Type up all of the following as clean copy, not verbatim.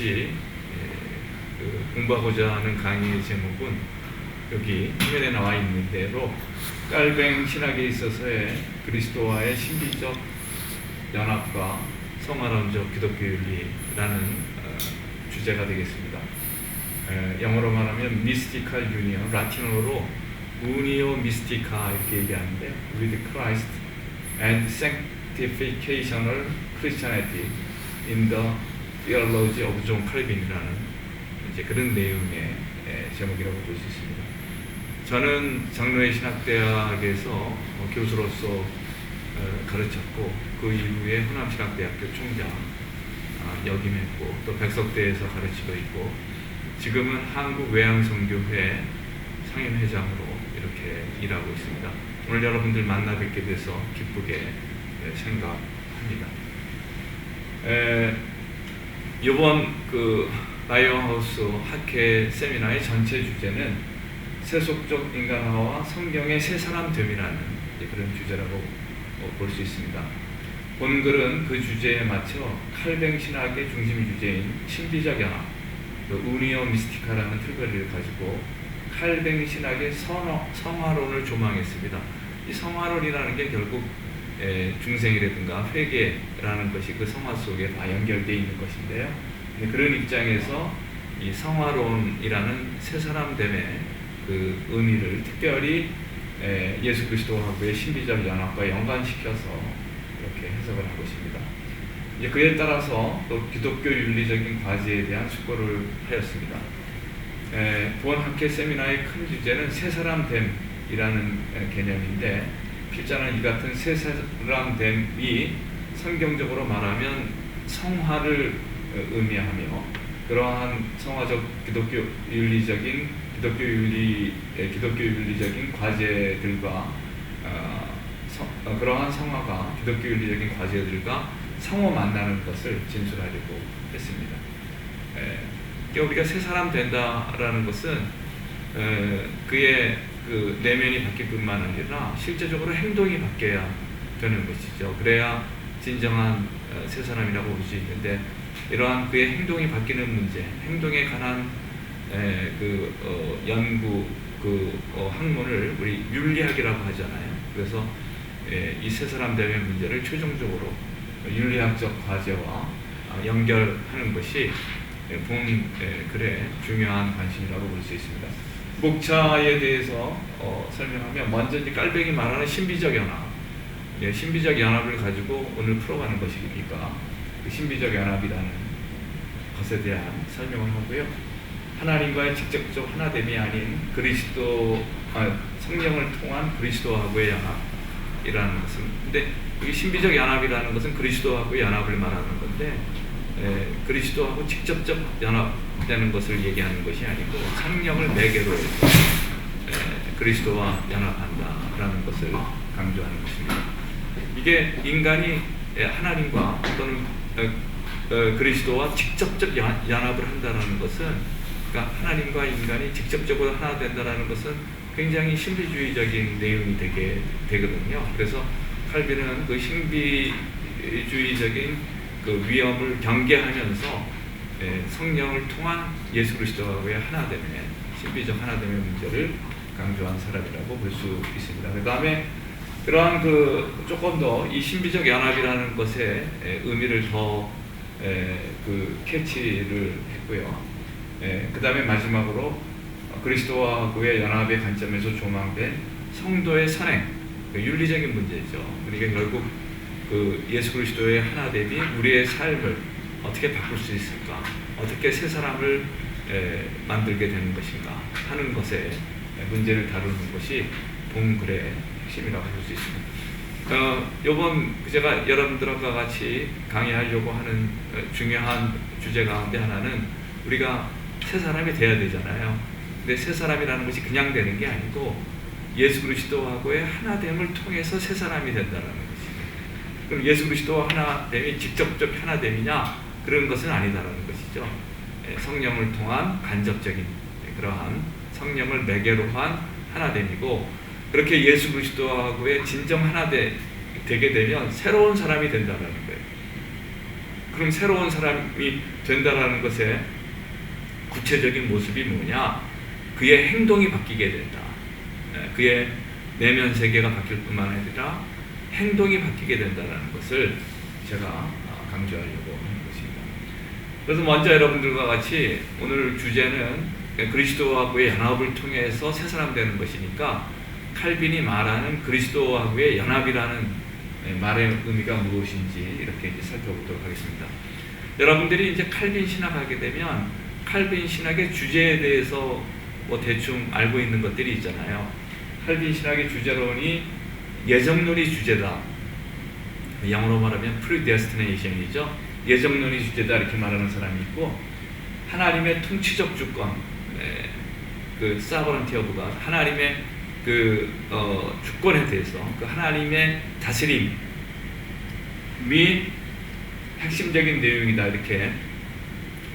같이 공부하고자 하는 강의의 제목은 여기 화면에 나와 있는 대로 깔뱅 신학에 있어서의 그리스도와의 신비적 연합과 성화론적 기독교 윤리라는 주제가 되겠습니다. 영어로 말하면 Mystical Union, 라틴어로 Unio Mystica 이렇게 얘기하는데 with Christ and Sanctificational Christianity in the Theology of John Calvin이라는 이제 그런 내용의 제목이라고 볼 수 있습니다. 저는 장로회 신학대학에서 교수로서 가르쳤고 그 이후에 호남신학대학교 총장 역임했고 또 백석대에서 가르치고 있고 지금은 한국외양선교회 상임회장으로 이렇게 일하고 있습니다. 오늘 여러분들 만나 뵙게 돼서 기쁘게 생각합니다. 이번 라이언하우스 학회 세미나의 전체 주제는 세속적 인간화와 성경의 새 사람 됨이라는 그런 주제라고 볼 수 있습니다. 본글은 그 주제에 맞춰 칼뱅 신학의 중심 주제인 신비적 연합, 우니오 미스티카라는 틀거리를 가지고 칼뱅 신학의 성화론을 조망했습니다. 이 성화론이라는 게 결국 중생이라든가 회개라는 것이 그 성화 속에 다 연결되어 있는 것인데요. 그런 입장에서 이 성화론이라는 새 사람됨의 그 의미를 특별히 예수 그리스도하고의 신비적 연합과 연관시켜서 이렇게 해석을 한 것입니다. 이제 그에 따라서 또 기독교 윤리적인 과제에 대한 숙고를 하였습니다. 본 학회 세미나의 큰 주제는 새 사람됨이라는 개념인데 필자는 이 같은 새 사람됨이 성경적으로 말하면 성화를 의미하며 그러한 성화적 기독교 윤리적인 과제들과 그러한 성화가 기독교 윤리적인 과제들과 상호 만나는 것을 진술하려고 했습니다. 우리가 새 사람 된다라는 것은 그의 그 내면이 바뀔 뿐만 아니라 실제적으로 행동이 바뀌어야 되는 것이죠. 그래야 진정한 새 사람이라고 볼 수 있는데 이러한 그의 행동이 바뀌는 문제, 행동에 관한 연구, 학문을 우리 윤리학이라고 하잖아요. 그래서 이 새 사람됨의 문제를 최종적으로 윤리학적 과제와 연결하는 것이 본 글의 중요한 관심이라고 볼 수 있습니다. 목차에 대해서 설명하면 먼저 이제 깔뱅이 말하는 신비적 연합, 신비적 연합을 가지고 오늘 풀어가는 것이니까 그 신비적 연합이라는 것에 대한 설명을 하고요. 하나님과의 직접적 하나됨이 아닌 성령을 통한 그리스도하고의 연합이라는 것은, 근데 이 신비적 연합이라는 것은 그리스도하고의 연합을 말하는 건데 그리스도하고 직접적 연합되는 것을 얘기하는 것이 아니고 성령을 매개로 해서 그리스도와 연합한다라는 것을 강조하는 것입니다. 이게 인간이 하나님과 또는 그리스도와 직접적 연합을 한다는 것은, 그러니까 하나님과 인간이 직접적으로 하나 된다는 것은 굉장히 신비주의적인 내용이 되거든요. 그래서 칼빈은 그 신비주의적인 그 위험을 경계하면서 성령을 통한 예수 그리스도와의 하나됨의 신비적 하나됨의 문제를 강조한 사람이라고 볼 수 있습니다. 그 다음에 그러한 조금 더 이 신비적 연합이라는 것의 의미를 더 캐치를 했고요. 그 다음에 마지막으로 그리스도와의 연합의 관점에서 조망된 성도의 선행, 윤리적인 문제죠. 그러니까 결국 예수 그리스도의 하나됨이 우리의 삶을 어떻게 바꿀 수 있을까, 어떻게 새 사람을 만들게 되는 것인가 하는 것에 문제를 다루는 것이 본 글의 핵심이라고 볼 수 있습니다. 이번 제가 여러분들과 같이 강의하려고 하는 중요한 주제 가운데 하나는 우리가 새 사람이 돼야 되잖아요. 근데 새 사람이라는 것이 그냥 되는 게 아니고 예수 그리스도하고의 하나됨을 통해서 새 사람이 된다는 것이에요. 그럼 예수 그리스도와 하나됨이 직접적 하나됨이냐? 그런 것은 아니다라는 것이죠. 성령을 통한 간접적인 그러한 성령을 매개로 한 하나됨이고, 그렇게 예수 그리스도하고의 진정 하나 되게 되면 새로운 사람이 된다는 거예요. 그럼 새로운 사람이 된다라는 것의 구체적인 모습이 뭐냐? 그의 행동이 바뀌게 된다. 그의 내면 세계가 바뀔 뿐만 아니라 행동이 바뀌게 된다는 것을 제가 강조하려고 하는 것입니다. 그래서 먼저 여러분들과 같이 오늘 주제는 그리스도하고의 연합을 통해서 새 사람 되는 것이니까 칼빈이 말하는 그리스도하고의 연합이라는 말의 의미가 무엇인지 이렇게 이제 살펴보도록 하겠습니다. 여러분들이 이제 칼빈 신학하게 되면 칼빈 신학의 주제에 대해서 뭐 대충 알고 있는 것들이 있잖아요. 칼빈 신학의 주제론이 예정론이 주제다. 영어로 말하면 predestination이죠. 예정론이 주제다 이렇게 말하는 사람이 있고, 하나님의 통치적 주권, 그 sovereignty of God, 하나님의 그 주권에 대해서 그 하나님의 다스림이 핵심적인 내용이다 이렇게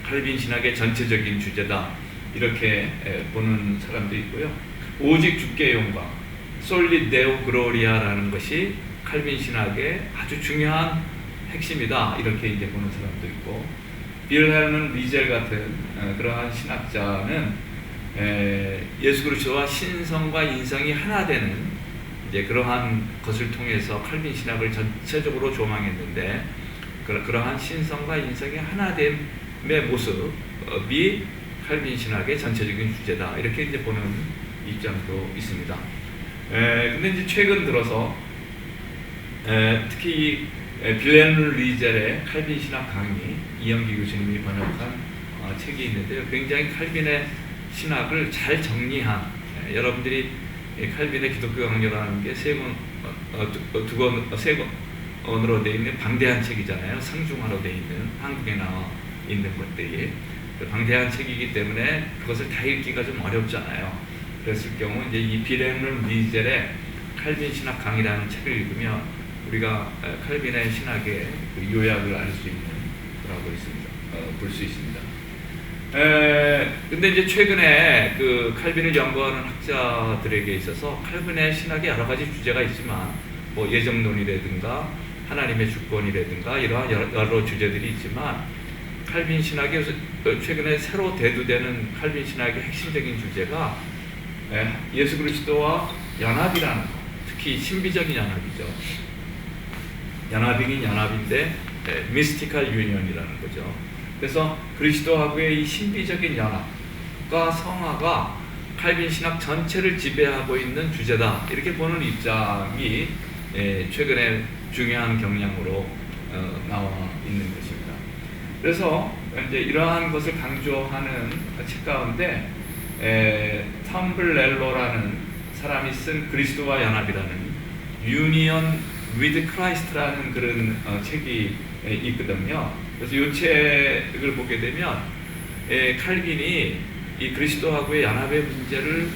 칼빈 신학의 전체적인 주제다 이렇게 보는 사람도 있고요. 오직 주께 영광, 솔리 데오 글로리아라는 것이 칼빈 신학의 아주 중요한 핵심이다 이렇게 이제 보는 사람도 있고, 빌헬문 리젤 같은 그러한 신학자는 예수 그리스도와 신성과 인성이 하나 되는 이제 그러한 것을 통해서 칼빈 신학을 전체적으로 조망했는데, 그러한 신성과 인성이 하나됨의 모습이 칼빈 신학의 전체적인 주제다 이렇게 이제 보는 입장도 있습니다. 근데 이제 최근 들어서 특히 빌헬문 리젤의 칼빈 신학 강의, 이영기 교수님이 번역한 책이 있는데요. 굉장히 칼빈의 신학을 잘 정리한, 여러분들이 칼빈의 기독교 강요라는 게 세 권으로 되어 있는 방대한 책이잖아요. 상중하로 되어 있는, 한국에 나와 있는 것들이 방대한 책이기 때문에 그것을 다 읽기가 좀 어렵잖아요. 그랬을 경우 이제 이 빌헬문 리젤의 칼빈 신학 강의라는 책을 읽으면 우리가 칼빈의 신학의 그 요약을 알 수 있는 거라고 있습니다. 볼 수 있습니다. 근데 이제 최근에 그 칼빈을 연구하는 학자들에게 있어서 칼빈의 신학에 여러 가지 주제가 있지만, 뭐 예정론이라든가 하나님의 주권이라든가 이러한 여러 주제들이 있지만, 칼빈 신학의 최근에 새로 대두되는 칼빈 신학의 핵심적인 주제가 예수 그리스도와 연합이라는 것, 특히 신비적인 연합이죠. 연합이긴 연합인데 미스티컬 유니언이라는 거죠. 그래서 그리스도하고의 이 신비적인 연합과 성화가 칼빈 신학 전체를 지배하고 있는 주제다 이렇게 보는 입장이 최근에 중요한 경향으로 나와 있는 것입니다. 그래서 이제 이러한 것을 강조하는 책 가운데 텀블렐로라는 사람이 쓴 그리스도와 연합이라는 Union with Christ라는 그런 책이 있거든요. 그래서 이 책을 보게 되면 칼빈이 이 그리스도하고의 연합의 문제를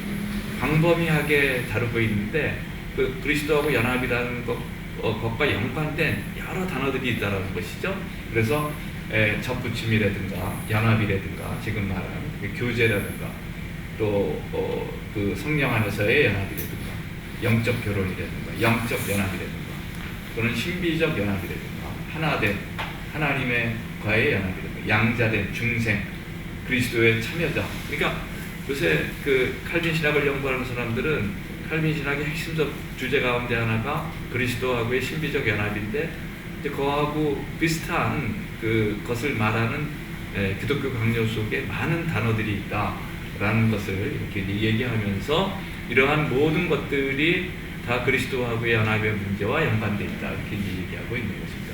광범위하게 다루고 있는데, 그 그리스도하고 연합이라는 것과 연관된 여러 단어들이 있다는 것이죠. 그래서 접붙임이라든가 연합이라든가 지금 말하는 교제라든가 또 그 성령 안에서의 연합이라든가 영적 결혼이라든가 영적 연합이라든가 또는 신비적 연합이라든가 하나된 하나님의 과의 연합이라든가 양자된 중생 그리스도의 참여자. 그러니까 요새 그 칼빈 신학을 연구하는 사람들은 칼빈 신학의 핵심적 주제 가운데 하나가 그리스도하고의 신비적 연합인데, 이제 그하고 비슷한 그것을 말하는 기독교 강요 속에 많은 단어들이 있다라는 것을 이렇게 얘기하면서 이러한 모든 것들이 다 그리스도하고의 연합의 문제와 연관되어 있다 이렇게 얘기하고 있는 것입니다.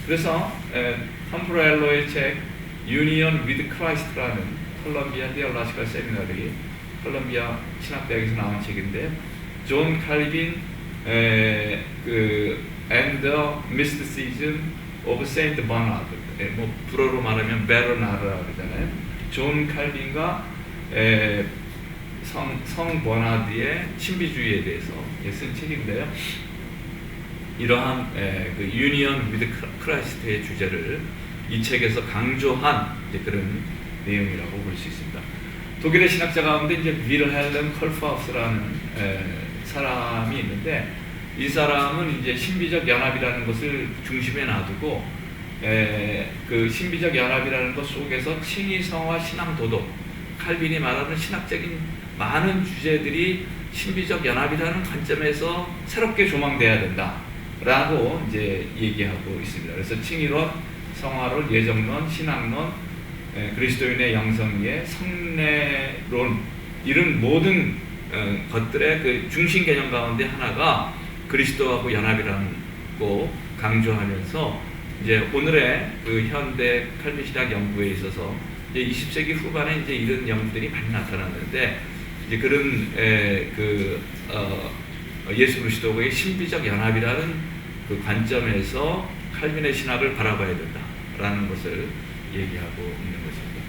그래서 텀브렐로의 책 Union with Christ라는 콜롬비아 디올라시컬 세미나리, 콜롬비아 신학대학에서 나온 책인데, 존 칼빈 And the Mysticism of Saint Bernard, 뭐 불어로 말하면 베르나르라고 그러잖아요. 존 칼빈과 성 버나드의 신비주의에 대해서 쓴 책인데요. 이러한 그 유니언 위드 크라이스트의 주제를 이 책에서 강조한 이제 그런 내용이라고 볼 수 있습니다. 독일의 신학자 가운데 이제 윌헬름 컬프하우스라는 사람이 있는데, 이 사람은 이제 신비적 연합이라는 것을 중심에 놔두고 그 신비적 연합이라는 것 속에서 칭의성화, 신앙, 도덕, 칼빈이 말하는 신학적인 많은 주제들이 신비적 연합이라는 관점에서 새롭게 조망돼야 된다라고 이제 얘기하고 있습니다. 그래서 칭의론, 성화론, 예정론, 신학론, 그리스도인의 영성이해, 성례론 이런 모든 것들의 그 중심 개념 가운데 하나가 그리스도하고 연합이라는 거 강조하면서 이제 오늘의 그 현대 칼빈 신학 연구에 있어서 이제 20세기 후반에 이제 이런 연구들이 많이 나타났는데 이제 그런 예수 그리스도의 신비적 연합이라는 그 관점에서 칼빈의 신학을 바라봐야 된다라는 것을 얘기하고 있는 것입니다.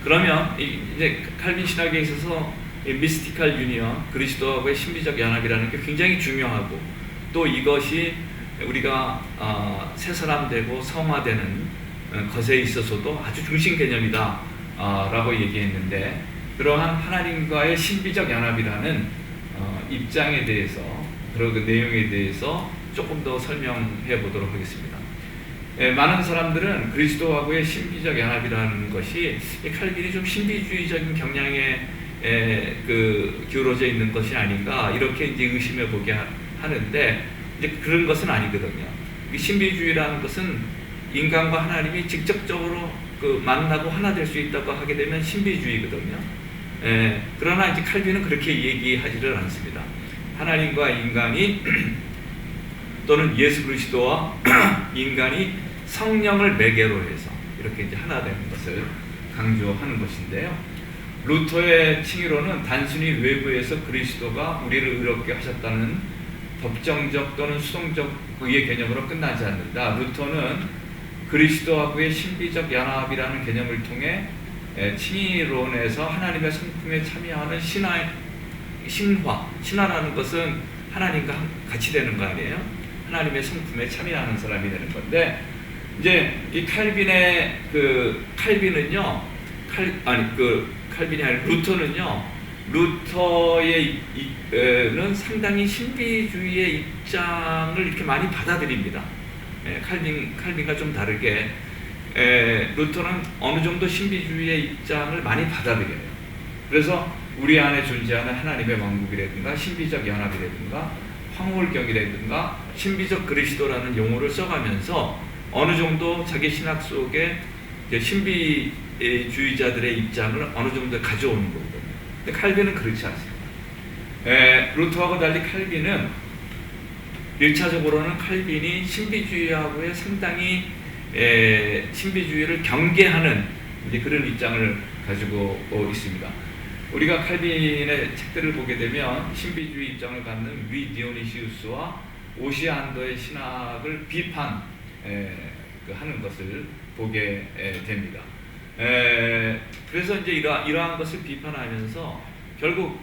그러면 이제 칼빈 신학에 있어서 미스티컬 유니언, 그리스도하고의 신비적 연합이라는 게 굉장히 중요하고 또 이것이 우리가 새 사람 되고 성화되는 것에 있어서도 아주 중심 개념이다 라고 얘기했는데 그러한 하나님과의 신비적 연합이라는 입장에 대해서 그리고 그 내용에 대해서 조금 더 설명해 보도록 하겠습니다. 많은 사람들은 그리스도하고의 신비적 연합이라는 것이 칼빈이 좀 신비주의적인 경향에 기울어져 있는 것이 아닌가 이렇게 이제 의심해 보게 하는데 이제 그런 것은 아니거든요. 신비주의라는 것은 인간과 하나님이 직접적으로 만나고 하나 될 수 있다고 하게 되면 신비주의거든요. 그러나 이제 칼빈은 그렇게 얘기하지를 않습니다. 하나님과 인간이 또는 예수 그리스도와 인간이 성령을 매개로 해서 이렇게 이제 하나 되는 것을 강조하는 것인데요. 루터의 칭의로는 단순히 외부에서 그리스도가 우리를 의롭게 하셨다는 법정적 또는 수동적 의의 개념으로 끝나지 않는다. 루터는 그리스도하고의 신비적 연합이라는 개념을 통해 칭의론에서 하나님의 성품에 참여하는 신화라는 것은 하나님과 같이 되는 거 아니에요? 하나님의 성품에 참여하는 사람이 되는 건데 이제 이 칼빈의 칼빈은요, 칼빈이 아니라 루터는 상당히 신비주의의 입장을 이렇게 많이 받아들입니다. 칼빈과 좀 다르게 루터는 어느 정도 신비주의의 입장을 많이 받아들여요. 그래서 우리 안에 존재하는 하나님의 왕국이라든가 신비적 연합이라든가 황홀경이라든가 신비적 그리스도라는 용어를 써가면서 어느 정도 자기 신학 속에 신비주의자들의 입장을 어느 정도 가져오는 거거든요. 근데 칼빈은 그렇지 않습니다. 루터하고 달리 칼빈은 1차적으로는 칼빈이 신비주의하고의 상당히 신비주의를 경계하는 이제 그런 입장을 가지고 있습니다. 우리가 칼빈의 책들을 보게 되면 신비주의 입장을 갖는 위 디오니시우스와 오시안더의 신학을 비판하는 것을 보게 됩니다. 그래서 이제 이러한 것을 비판하면서 결국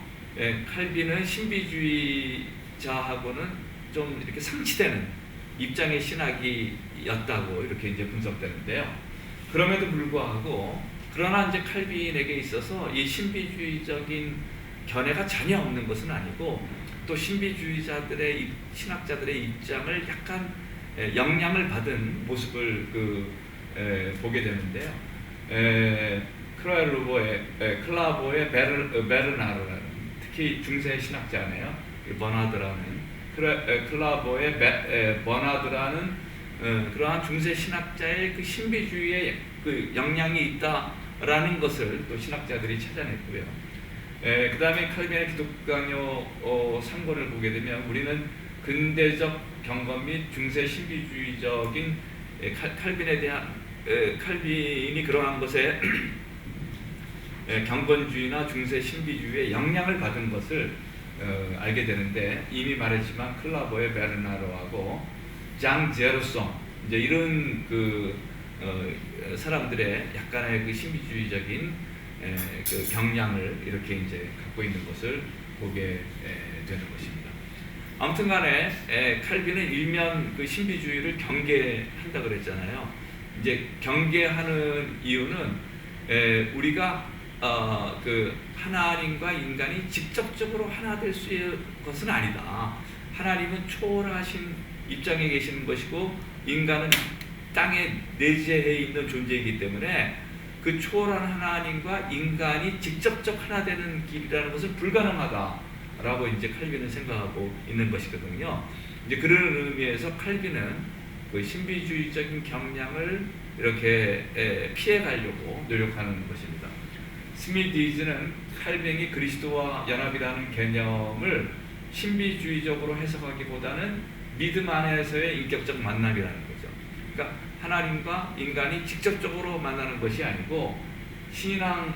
칼빈은 신비주의자하고는 좀 이렇게 상치되는 입장의 신학이었다고 이렇게 이제 분석되는데요. 그럼에도 불구하고 그러나 이제 칼빈에게 있어서 이 신비주의적인 견해가 전혀 없는 것은 아니고 또 신비주의자들의 신학자들의 입장을 약간 영향을 받은 모습을 보게 되는데요. 클라보의 베르나르라는 특히 중세 신학자네요. 버나드라는 클라보의 버나드라는 그러한 중세 신학자의 그 신비주의의 그 영향이 있다라는 것을 또 신학자들이 찾아냈고요. 그 다음에 칼빈의 기독강요 3권을 보게 되면 우리는 근대적 경건 및 중세 신비주의적인 칼빈에 대한 칼빈이 그러한 것에 경건주의나 중세 신비주의의 영향을 받은 것을 알게 되는데 이미 말했지만 클라보의 베르나르하고 장 제르송 이제 이런 사람들의 약간의 그 신비주의적인 그 경향을 이렇게 이제 갖고 있는 것을 보게 되는 것입니다. 아무튼간에 칼빈은 일면 그 신비주의를 경계한다 그랬잖아요. 이제 경계하는 이유는 우리가 그 하나님과 인간이 직접적으로 하나 될 수 있는 것은 아니다. 하나님은 초월하신 입장에 계시는 것이고 인간은 땅에 내재해 있는 존재이기 때문에 그 초월한 하나님과 인간이 직접적 하나 되는 길이라는 것은 불가능하다라고 이제 칼빈은 생각하고 있는 것이거든요. 이제 그런 의미에서 칼빈은 그 신비주의적인 경향을 이렇게 피해 가려고 노력하는 것입니다. 스미디즈는 칼빈이 그리스도와 연합이라는 개념을 신비주의적으로 해석하기보다는 믿음 안에서의 인격적 만남이라는 거죠. 그러니까 하나님과 인간이 직접적으로 만나는 것이 아니고 신앙,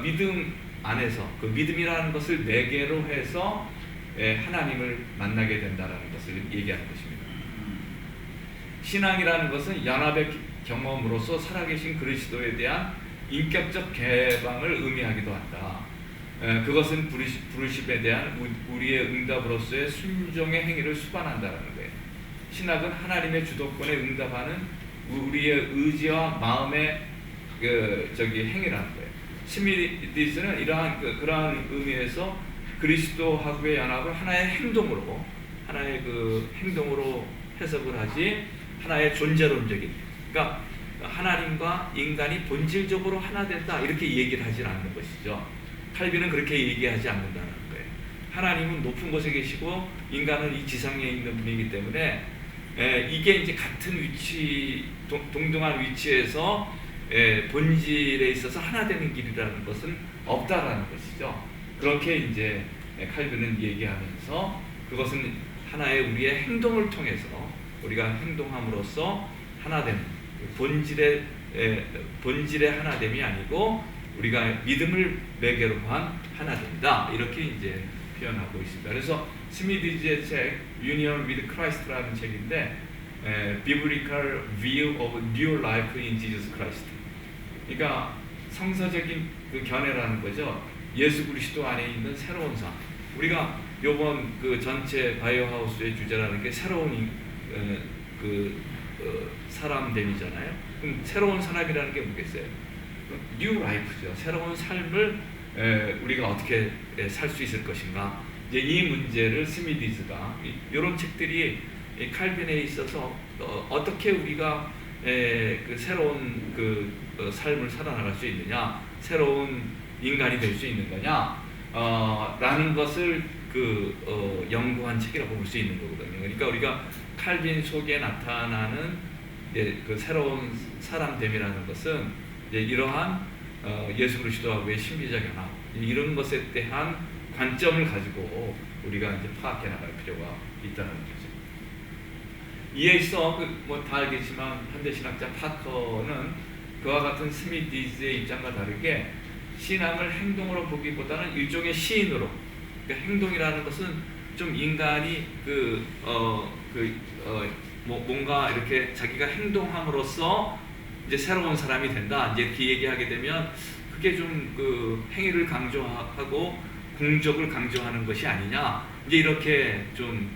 믿음 안에서 그 믿음이라는 것을 매개로 해서 하나님을 만나게 된다는 것을 얘기하는 것입니다. 신앙이라는 것은 연합의 경험으로서 살아계신 그리스도에 대한 인격적 개방을 의미하기도 한다. 그것은 부르심에 대한 우리의 응답으로서의 순종의 행위를 수반한다는 거예요. 신학은 하나님의 주도권에 응답하는 우리의 의지와 마음의 행위라는 거예요. 스미디즈는 이러한 그러한 의미에서 그리스도하고의 연합을 하나의 행동으로 해석을 하지 하나의 존재론적인, 그러니까 하나님과 인간이 본질적으로 하나 된다 이렇게 얘기를 하지 않는 것이죠. 칼빈은 그렇게 얘기하지 않는다는 거예요. 하나님은 높은 곳에 계시고 인간은 이 지상에 있는 분이기 때문에 이게 이제 같은 위치, 동등한 위치에서 본질에 있어서 하나 되는 길이라는 것은 없다라는 것이죠. 그렇게 이제 칼빈은 얘기하면서 그것은 하나의 우리의 행동을 통해서 우리가 행동함으로써 하나 되는 본질의 하나됨이 아니고 우리가 믿음을 매개로 한 하나됨이다 이렇게 이제 표현하고 있습니다. 그래서 스미디즈의 책 Union with Christ라는 책인데 Biblical View of New Life in Jesus Christ. 그러니까 성서적인 그 견해라는 거죠. 예수 그리스도 안에 있는 새로운 삶. 우리가 요번 그 전체 바이오하우스의 주제라는 게 새로운 사람됨이잖아요. 그럼 새로운 사람이라는 게 뭐겠어요? 뉴 라이프죠. 새로운 삶을 우리가 어떻게 살 수 있을 것인가. 이제 이 문제를 스미디즈가 이런 책들이 칼빈에 있어서 어떻게 우리가 그 새로운 삶을 살아나갈 수 있느냐, 새로운 인간이 될 수 있는 거냐, 라는 것을 연구한 책이라고 볼 수 있는 거거든요. 그러니까 우리가 칼빈 속에 나타나는 그 새로운 사람됨이라는 것은 이러한 예수 그리스도와의 신비적 연합 이런 것에 대한 관점을 가지고 우리가 이제 파악해 나갈 필요가 있다는 거죠. 이에 있어 다 알겠지만 현대 신학자 파커는 그와 같은 스미디즈의 입장과 다르게 신앙을 행동으로 보기보다는 일종의 시인으로, 그러니까 행동이라는 것은 좀 인간이 뭔가 이렇게 자기가 행동함으로써 이제 새로운 사람이 된다. 이제 이렇게 얘기하게 되면 그게 좀 행위를 강조하고 공적을 강조하는 것이 아니냐. 이제 이렇게 좀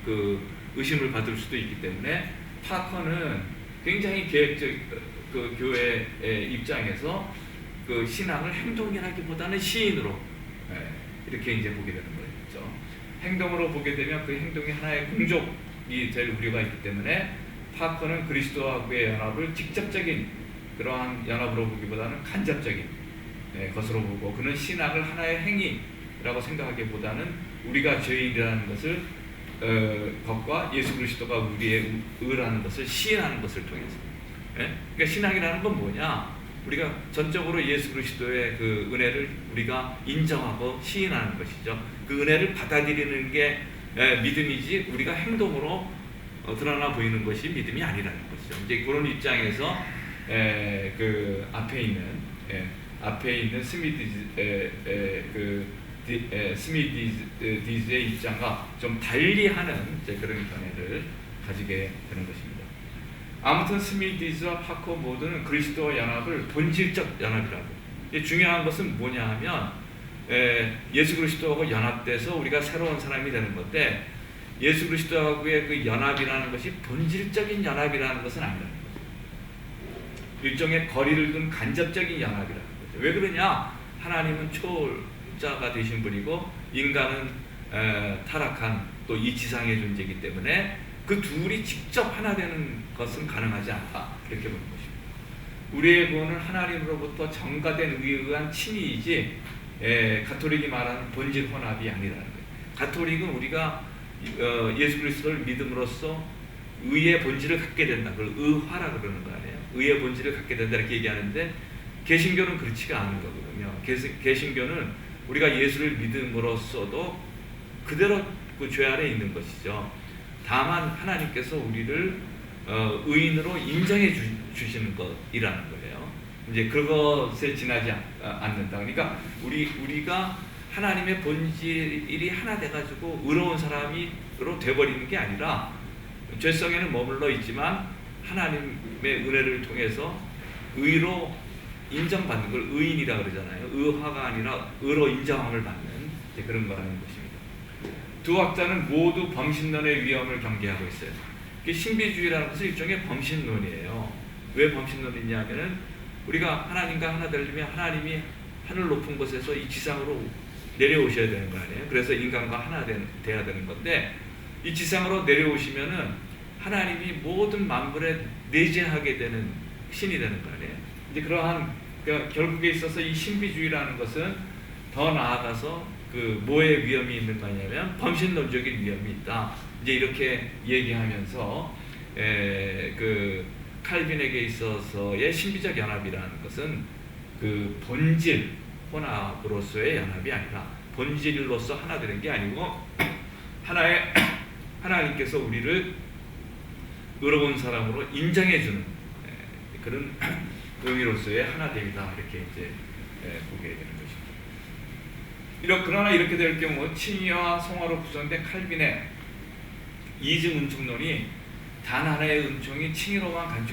의심을 받을 수도 있기 때문에 파커는 굉장히 계획적 교회의 입장에서 신앙을 행동이라기보다는 시인으로 이렇게 이제 보게 되는 거죠. 행동으로 보게 되면 그 행동이 하나의 공적이 될 우려가 있기 때문에 파커는 그리스도와의 연합을 직접적인 그러한 연합으로 보기보다는 간접적인 것으로 보고, 그는 신앙을 하나의 행위라고 생각하기보다는 우리가 죄인이라는 것을 것과 예수 그리스도가 우리의 의라는 것을 시인하는 것을 통해서, 그러니까 신앙이라는 건 뭐냐? 우리가 전적으로 예수 그리스도의 그 은혜를 우리가 인정하고 시인하는 것이죠. 그 은혜를 받아들이는 게 믿음이지 우리가 행동으로 드러나 보이는 것이 믿음이 아니라는 것이죠. 이제 그런 입장에서 앞에 있는 스미디즈의 입장과 좀 달리하는 그런 견해를 가지게 되는 것입니다. 아무튼 스미디즈와 파커 모두는 그리스도와 연합을 본질적 연합이라고. 중요한 것은 뭐냐 하면 예수 그리스도하고 연합돼서 우리가 새로운 사람이 되는 건데, 예수 그리스도하고의 그 연합이라는 것이 본질적인 연합이라는 것은 아니라는 거죠. 일종의 거리를 둔 간접적인 연합이라는 거죠. 왜 그러냐? 하나님은 초월자가 되신 분이고 인간은 타락한 또 이 지상의 존재이기 때문에 그 둘이 직접 하나 되는 것은 가능하지 않다. 이렇게 보는 것입니다. 우리의 구원은 하나님으로부터 전가된 의에 의한 친이이지 가톨릭이 말하는 본질 혼합이 아니라는 거예요. 가톨릭은 우리가 예수 그리스도를 믿음으로써 의의 본질을 갖게 된다. 그걸 의화라고 그러는 거 아니에요. 의의 본질을 갖게 된다 이렇게 얘기하는데 개신교는 그렇지가 않은 거거든요. 개신교는 우리가 예수를 믿음으로써도 그대로 그 죄 아래 있는 것이죠. 다만 하나님께서 우리를 의인으로 인정해 주시는 것이라는 거예요. 이제 그것에 지나지 않는다. 그러니까 우리가 하나님의 본질이 하나 돼가지고 의로운 사람으로 돼버리는 게 아니라 죄성에는 머물러 있지만 하나님의 은혜를 통해서 의로 인정받는 걸 의인이라 그러잖아요. 의화가 아니라 의로 인정함을 받는 그런 거라는 것입니다. 두 학자는 모두 범신론의 위험을 경계하고 있어요. 신비주의라는 것은 일종의 범신론이에요. 왜 범신론이냐면은 우리가 하나님과 하나 되려면 하나님이 하늘 높은 곳에서 이 지상으로 내려오셔야 되는 거 아니에요. 그래서 인간과 하나 돼야 되는 건데 이 지상으로 내려오시면은 하나님이 모든 만물에 내재하게 되는 신이 되는 거 아니에요. 이제 그러한 결국에 있어서 이 신비주의라는 것은 더 나아가서 그 뭐의 위험이 있는 거냐면 범신론적인 위험이 있다. 이제 이렇게 얘기하면서 그 칼빈에게 있어서의 신비적 연합이라는 것은 그 본질 혼합으로서의 연합이 아니라 본질로서 하나 되는 게 아니고 하나님께서 우리를 의로운 사람으로 인정해주는 그런 의미로서의 하나됨이다. 이렇게 이제 보게 되는 것입니다. 그러나 이렇게 될 경우 칭의와 성화로 구성된 칼빈의 이중 은총론이 단 하나의 은총이 칭의로만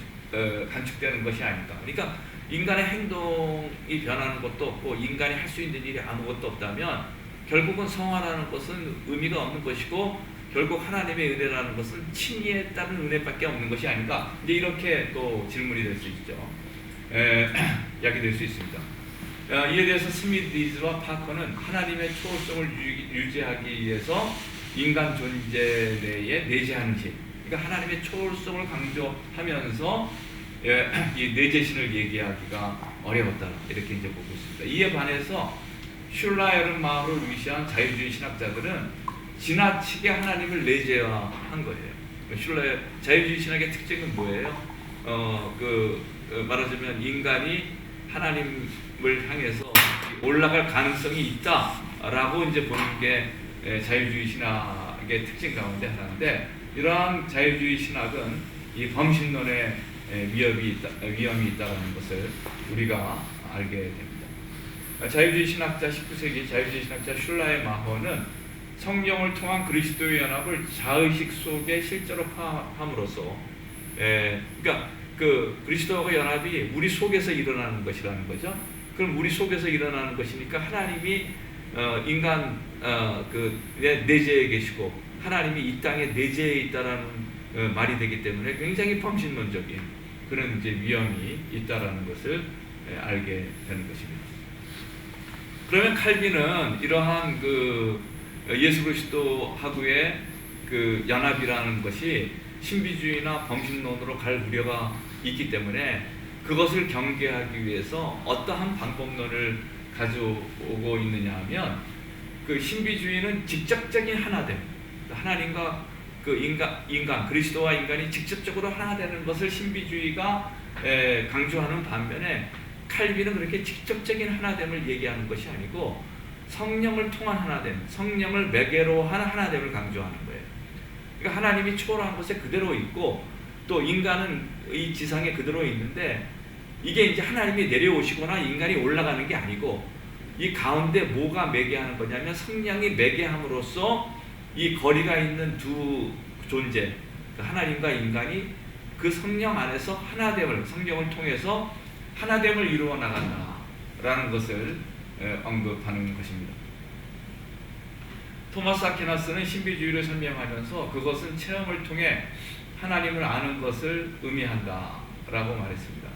간축되는 것이 아닐까. 그러니까 인간의 행동이 변하는 것도 없고 인간이 할 수 있는 일이 아무것도 없다면 결국은 성화라는 것은 의미가 없는 것이고 결국 하나님의 은혜라는 것은 칭의에 따른 은혜밖에 없는 것이 아닌가. 이제 이렇게 또 질문이 될 수 있죠. 야기될 수 있습니다. 이에 대해서 스미트, 리즈와 파커는 하나님의 초월성을 유지하기 위해서 인간 존재 내에 내재하는 신, 그러니까 하나님의 초월성을 강조하면서 이 내재신을 얘기하기가 어려웠다. 이렇게 이제 보고 있습니다. 이에 반해서 슐라에른마흐를 위시한 자유주의 신학자들은 지나치게 하나님을 내재화한 거예요. 자유주의 신학의 특징은 뭐예요? 말하자면 인간이 하나님을 향해서 올라갈 가능성이 있다라고 이제 보는 게 자유주의 신학의 특징 가운데 하나인데, 이러한 자유주의 신학은 이 범신론의 위험이 있다라는 것을 우리가 알게 됩니다. 자유주의 신학자 19세기 자유주의 신학자 슐라에마허는 성령을 통한 그리스도의 연합을 자의식 속에 실제로 파함으로써, 그러니까 그 그리스도와 연합이 우리 속에서 일어나는 것이라는 거죠. 그럼 우리 속에서 일어나는 것이니까 하나님이 인간 내재해 계시고 하나님이 이 땅에 내재해 있다라는 말이 되기 때문에 굉장히 범신론적인 그런 이제 위험이 있다라는 것을 알게 되는 것입니다. 그러면 칼빈은 이러한 그 예수 그리스도하고의 그 연합이라는 것이 신비주의나 범신론으로 갈 우려가 있기 때문에 그것을 경계하기 위해서 어떠한 방법론을 가져오고 있느냐 하면, 그 신비주의는 직접적인 하나됨, 하나님과 그 인간 그리스도와 인간이 직접적으로 하나 되는 것을 신비주의가 강조하는 반면에 칼빈은 그렇게 직접적인 하나됨을 얘기하는 것이 아니고 성령을 통한 하나됨, 성령을 매개로 한 하나됨을 강조하는 거예요. 그러니까 하나님이 초월한 곳에 그대로 있고 또 인간은 이 지상에 그대로 있는데, 이게 이제 하나님이 내려오시거나 인간이 올라가는 게 아니고 이 가운데 뭐가 매개하는 거냐면 성령이 매개함으로써 이 거리가 있는 두 존재, 하나님과 인간이 그 성령 안에서 하나됨을, 성령을 통해서 하나됨을 이루어 나간다라는 것을 언급하는 것입니다. 토마스 아퀴나스는 신비주의를 설명하면서 그것은 체험을 통해 하나님을 아는 것을 의미한다라고 말했습니다.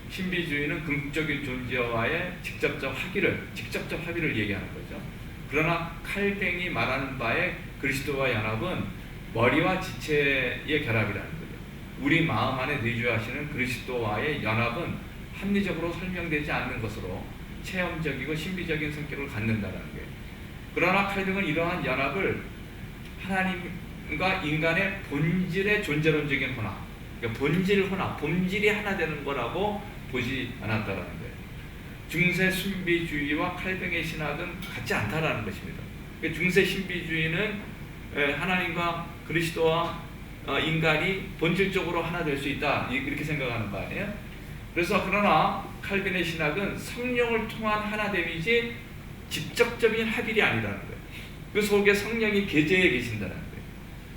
신비주의는 궁극적인 존재와의 직접적 합의를 얘기하는 거죠. 그러나 칼뱅이 말하는 바의 그리스도와 연합은 머리와 지체의 결합이라는 거죠. 우리 마음 안에 내주하시는 그리스도와의 연합은 합리적으로 설명되지 않는 것으로 체험적이고 신비적인 성격을 갖는다는 거예요. 그러나 칼뱅은 이러한 연합을 하나님과 인간의 본질의 존재론적인 혼합, 그러니까 본질 혼합, 본질이 하나 되는 거라고 보지 않았다라는 거예요. 중세 신비주의와 칼뱅의 신학은 같지 않다라는 것입니다. 중세 신비주의는 하나님과 그리스도와 인간이 본질적으로 하나 될 수 있다 이렇게 생각하는 거 아니에요? 그래서 그러나 칼빈의 신학은 성령을 통한 하나됨이지 직접적인 합일이 아니라는 거예요. 그 속에 성령이 계제해 계신다는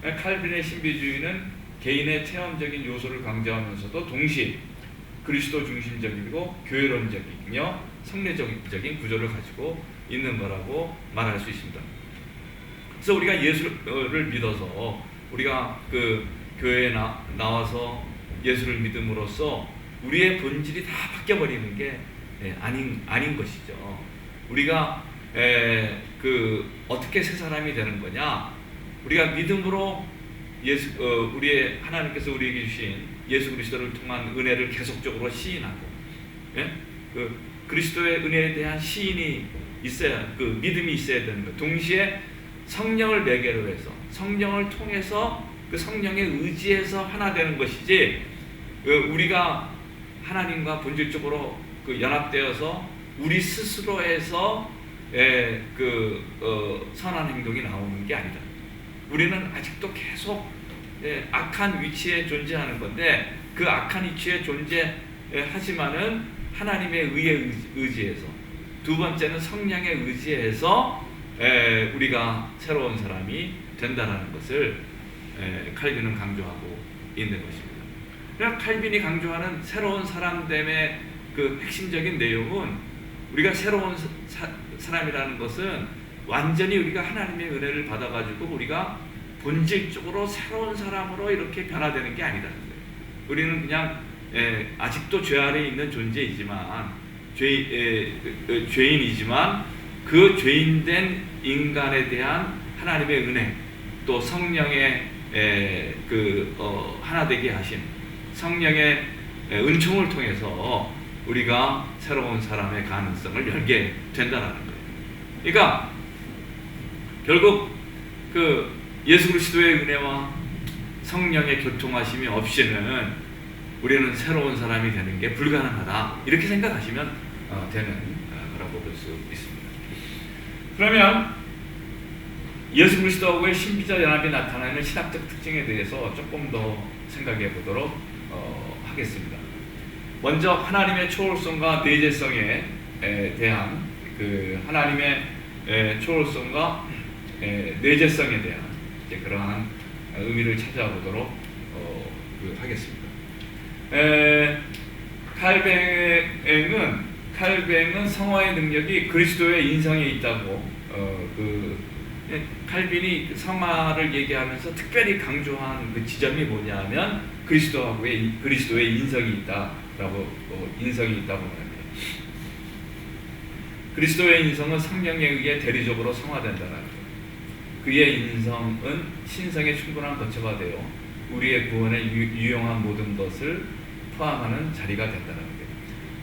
거예요. 칼빈의 신비주의는 개인의 체험적인 요소를 강조하면서도 동시에 그리스도 중심적이고 교회론적이며 성례적인 구조를 가지고 있는 거라고 말할 수 있습니다. 그래서 우리가 예수를 믿어서 우리가 그 교회에 나와서 예수를 믿음으로써 우리의 본질이 다 바뀌어버리는 게 아닌 것이죠. 우리가 어떻게 새 사람이 되는 거냐? 우리가 믿음으로 우리의 하나님께서 우리에게 주신 예수 그리스도를 통한 은혜를 계속적으로 시인하고, 그리스도의 은혜에 대한 시인이 있어야, 그 믿음이 있어야 되는 거예요. 동시에 성령을 매개로 해서 성령을 통해서 그 성령의 의지에서 하나 되는 것이지, 우리가 하나님과 본질적으로 연합되어서 우리 스스로에서 선한 행동이 나오는 게 아니다. 우리는 아직도 계속 악한 위치에 존재하는 건데, 그 악한 위치에 존재하지만은 하나님의 의지에서, 두 번째는 성령의 의지에서 우리가 새로운 사람이 된다는 것을 칼빈은 강조하고 있는 것입니다. 그러니까 칼빈이 강조하는 새로운 사람됨의 그 핵심적인 내용은, 우리가 새로운 사람이라는 것은 완전히 우리가 하나님의 은혜를 받아가지고 우리가 본질적으로 새로운 사람으로 이렇게 변화되는 게 아니라는 거예요. 우리는 그냥 아직도 죄 아래에 있는 존재이지만, 죄인이지만 그 죄인된 인간에 대한 하나님의 은혜, 또 성령의 하나 되게 하신 성령의 은총을 통해서 우리가 새로운 사람의 가능성을 열게 된다는 거예요. 그러니까 결국 예수 그리스도의 은혜와 성령의 교통하심이 없이는 우리는 새로운 사람이 되는 게 불가능하다, 이렇게 생각하시면 되는 거라고 볼 수 있습니다. 그러면 예수 그리스도하고의 신비적 연합이 나타나는 신학적 특징에 대해서 조금 더 생각해 보도록 하겠습니다. 먼저 하나님의 초월성과 내재성에 대한 하나님의 초월성과 내재성에 대한 그러한 의미를 찾아보도록 하겠습니다. 칼뱅은 성화의 능력이 그리스도의 인성에 있다고, 칼빈이 성화를 얘기하면서 특별히 강조한 그 지점이 뭐냐면 그리스도의 인성이 있다라고, 인성이 있다고 말합니다. 그리스도의 인성은 성령에 의해 대리적으로 성화된다는 거예요. 그의 인성은 신성의 충분한 거처가 되어 우리의 구원에 유용한 모든 것을 포함하는 자리가 된다는 거예요.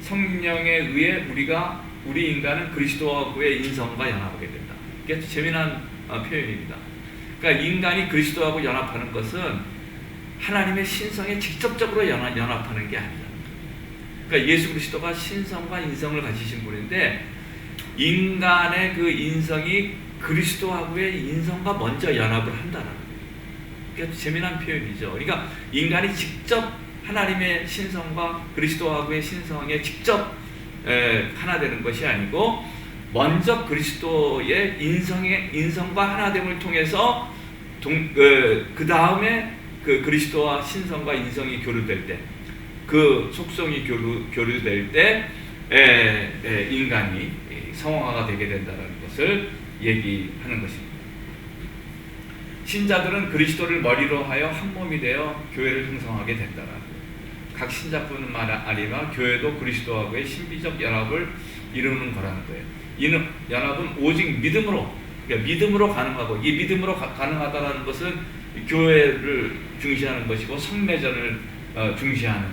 성령에 의해 우리 인간은 그리스도하고의 인성과 연합하게 된다. 이게 재미난 표현입니다. 그러니까 인간이 그리스도하고 연합하는 것은 하나님의 신성에 직접적으로 연합하는 게 아니다. 그러니까 예수 그리스도가 신성과 인성을 가지신 분인데, 인간의 그 인성이 그리스도하고의 인성과 먼저 연합을 한다는 거예요. 그러니까 재미난 표현이죠. 그러니까 인간이 직접 하나님의 신성과 그리스도하고의 신성에 직접 하나 되는 것이 아니고, 먼저 그리스도의 인성과 하나됨을 통해서 그 다음에 그리스도와 신성과 인성이 교류될 때, 그 속성이 교류될 때 인간이 성화가 되게 된다는 것을 얘기하는 것입니다. 신자들은 그리스도를 머리로 하여 한 몸이 되어 교회를 형성하게 된다는 거예요. 각 신자뿐만 아니라 교회도 그리스도하고의 신비적 연합을 이루는 거라는 거예요. 이 연합은 오직 믿음으로 그러니까 믿음으로 가능하고, 이 믿음으로 가능하다는 것은 교회를 중시하는 것이고 성례전을 중시하는,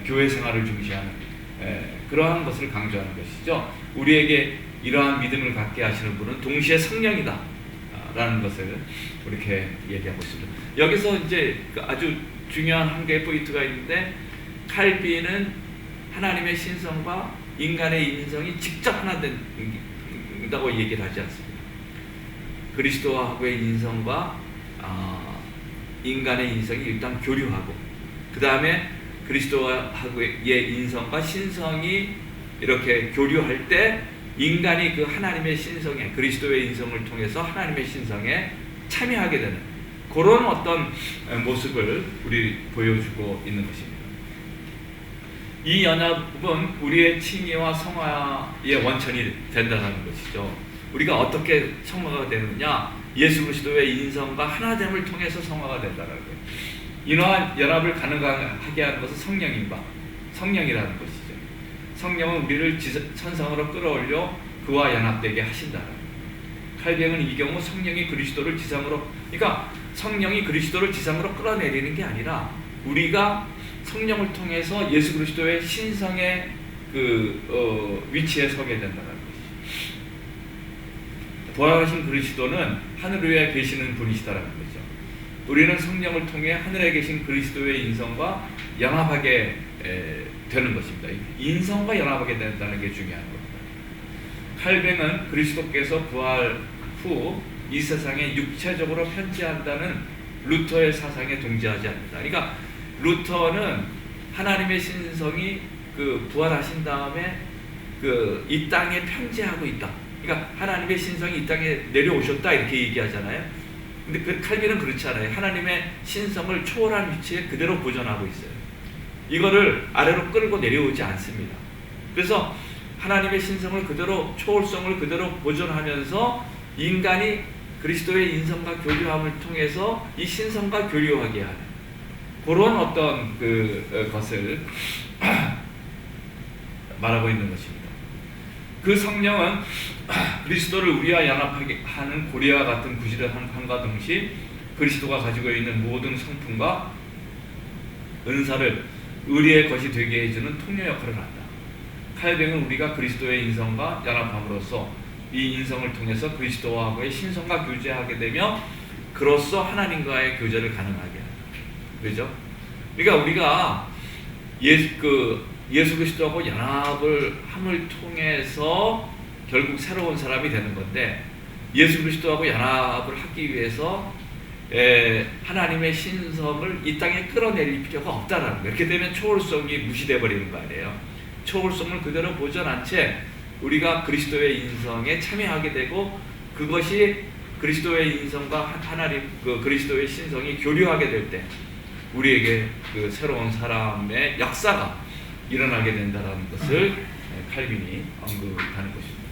교회 생활을 중시하는 그러한 것을 강조하는 것이죠. 우리에게 이러한 믿음을 갖게 하시는 분은 동시에 성령이다 라는 것을 이렇게 얘기하고 있습니다. 여기서 이제 아주 중요한 한 개의 포인트가 있는데, 칼빈은 하나님의 신성과 인간의 인성이 직접 하나 된다고 얘기를 하지 않습니다. 그리스도하고의 인성과 인간의 인성이 일단 교류하고, 그 다음에 그리스도하고의 인성과 신성이 이렇게 교류할 때 인간이 그 하나님의 신성에, 그리스도의 인성을 통해서 하나님의 신성에 참여하게 되는 그런 어떤 모습을 우리 보여주고 있는 것입니다. 이 연합은 우리의 칭의와 성화의 원천이 된다는 것이죠. 우리가 어떻게 성화가 되느냐? 예수 그리스도의 인성과 하나됨을 통해서 성화가 된다는 거예요. 이러한 연합을 가능하게 하는 것은 성령이라는 것이죠. 성령은 우리를 천상으로 끌어올려 그와 연합되게 하신다는 거예요. 칼뱅은 이 경우 성령이 그리스도를 지상으로, 그러니까 성령이 그리스도를 지상으로 끌어내리는 게 아니라 우리가 성령을 통해서 예수 그리스도의 신성의 위치에 서게 된다는 것이죠. 부활하신 그리스도는 하늘 위에 계시는 분이시다라는 거죠. 우리는 성령을 통해 하늘에 계신 그리스도의 인성과 연합하게 되는 것입니다. 인성과 연합하게 된다는 게 중요한 겁니다. 칼뱅은 그리스도께서 부활 후 이 세상에 육체적으로 편지한다는 루터의 사상에 동의하지 않는다. 그러니까 루터는 하나님의 신성이 부활하신 다음에 이 땅에 편지하고 있다. 그러니까 하나님의 신성이 이 땅에 내려오셨다 이렇게 얘기하잖아요. 근데 칼빈은 그렇지 않아요. 하나님의 신성을 초월한 위치에 그대로 보존하고 있어요. 이거를 아래로 끌고 내려오지 않습니다. 그래서 하나님의 신성을 그대로, 초월성을 그대로 보존하면서 인간이 그리스도의 인성과 교류함을 통해서 이 신성과 교류하게 하는 그런 어떤 것을 말하고 있는 것입니다. 그 성령은 그리스도를 우리와 연합하게 하는 고리와 같은 구실을 함과 동시에 그리스도가 가지고 있는 모든 성품과 은사를 우리의 것이 되게 해주는 통로 역할을 한다. 칼뱅은 우리가 그리스도의 인성과 연합함으로써 이 인성을 통해서 그리스도와의 신성과 교제하게 되며 그로써 하나님과의 교제를 가능하게 한다. 그렇죠? 그러니까 우리가 예수 그리스도하고 연합을 함을 통해서 결국 새로운 사람이 되는 건데, 예수 그리스도하고 연합을 하기 위해서 하나님의 신성을 이 땅에 끌어내릴 필요가 없다라는 거예요. 이렇게 되면 초월성이 무시돼 버리는 거 아니에요. 초월성을 그대로 보존한 채 우리가 그리스도의 인성에 참여하게 되고, 그것이 그리스도의 인성과 그리스도의 신성이 교류하게 될 때 우리에게 새로운 사람의 역사가 일어나게 된다는 것을 칼빈이 언급하는 것입니다.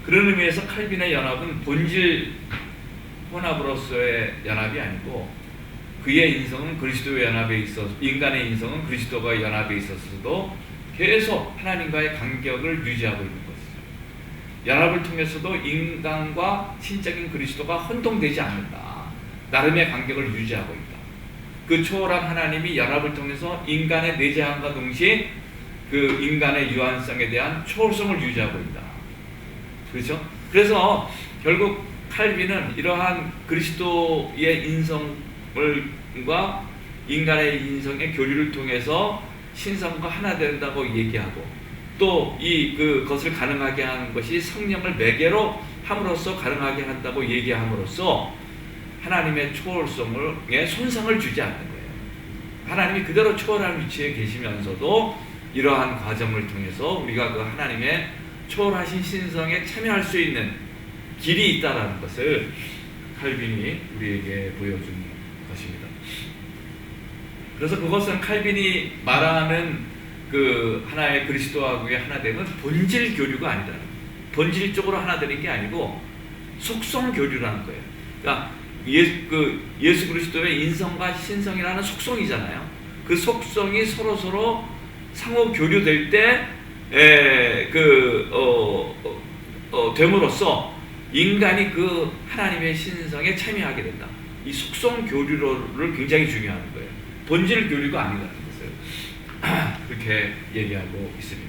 그런 의미에서 칼빈의 연합은 본질 혼합으로서의 연합이 아니고, 그의 인성은 그리스도의 연합에 있어서, 인간의 인성은 그리스도가 연합에 있어서도 계속 하나님과의 간격을 유지하고 있는 것이죠. 연합을 통해서도 인간과 신적인 그리스도가 혼동되지 않는다. 나름의 간격을 유지하고 있다. 그 초월한 하나님이 연합을 통해서 인간의 내재함과 동시에 그 인간의 유한성에 대한 초월성을 유지하고 있다. 그렇죠? 그래서 결국 칼빈은 이러한 그리스도의 인성과 인간의 인성의 교류를 통해서 신성과 하나 된다고 얘기하고, 또 그것을 가능하게 하는 것이 성령을 매개로 함으로써 가능하게 한다고 얘기함으로써 하나님의 초월성에 손상을 주지 않는 거예요. 하나님이 그대로 초월한 위치에 계시면서도 이러한 과정을 통해서 우리가 그 하나님의 초월하신 신성에 참여할 수 있는 길이 있다라는 것을 칼빈이 우리에게 보여준 것입니다. 그래서 그것은 칼빈이 말하는 하나의 그리스도하고의 하나됨은 본질 교류가 아니다. 본질적으로 하나 되는 게 아니고 속성 교류라는 거예요. 그러니까 예수 그리스도의 인성과 신성이라는 속성이잖아요. 그 속성이 서로 상호 교류될 때 됨으로써 인간이 그 하나님의 신성에 참여하게 된다. 이 속성 교류를 굉장히 중요한 거예요. 본질 교류가 아니라는 것을 그렇게 얘기하고 있습니다.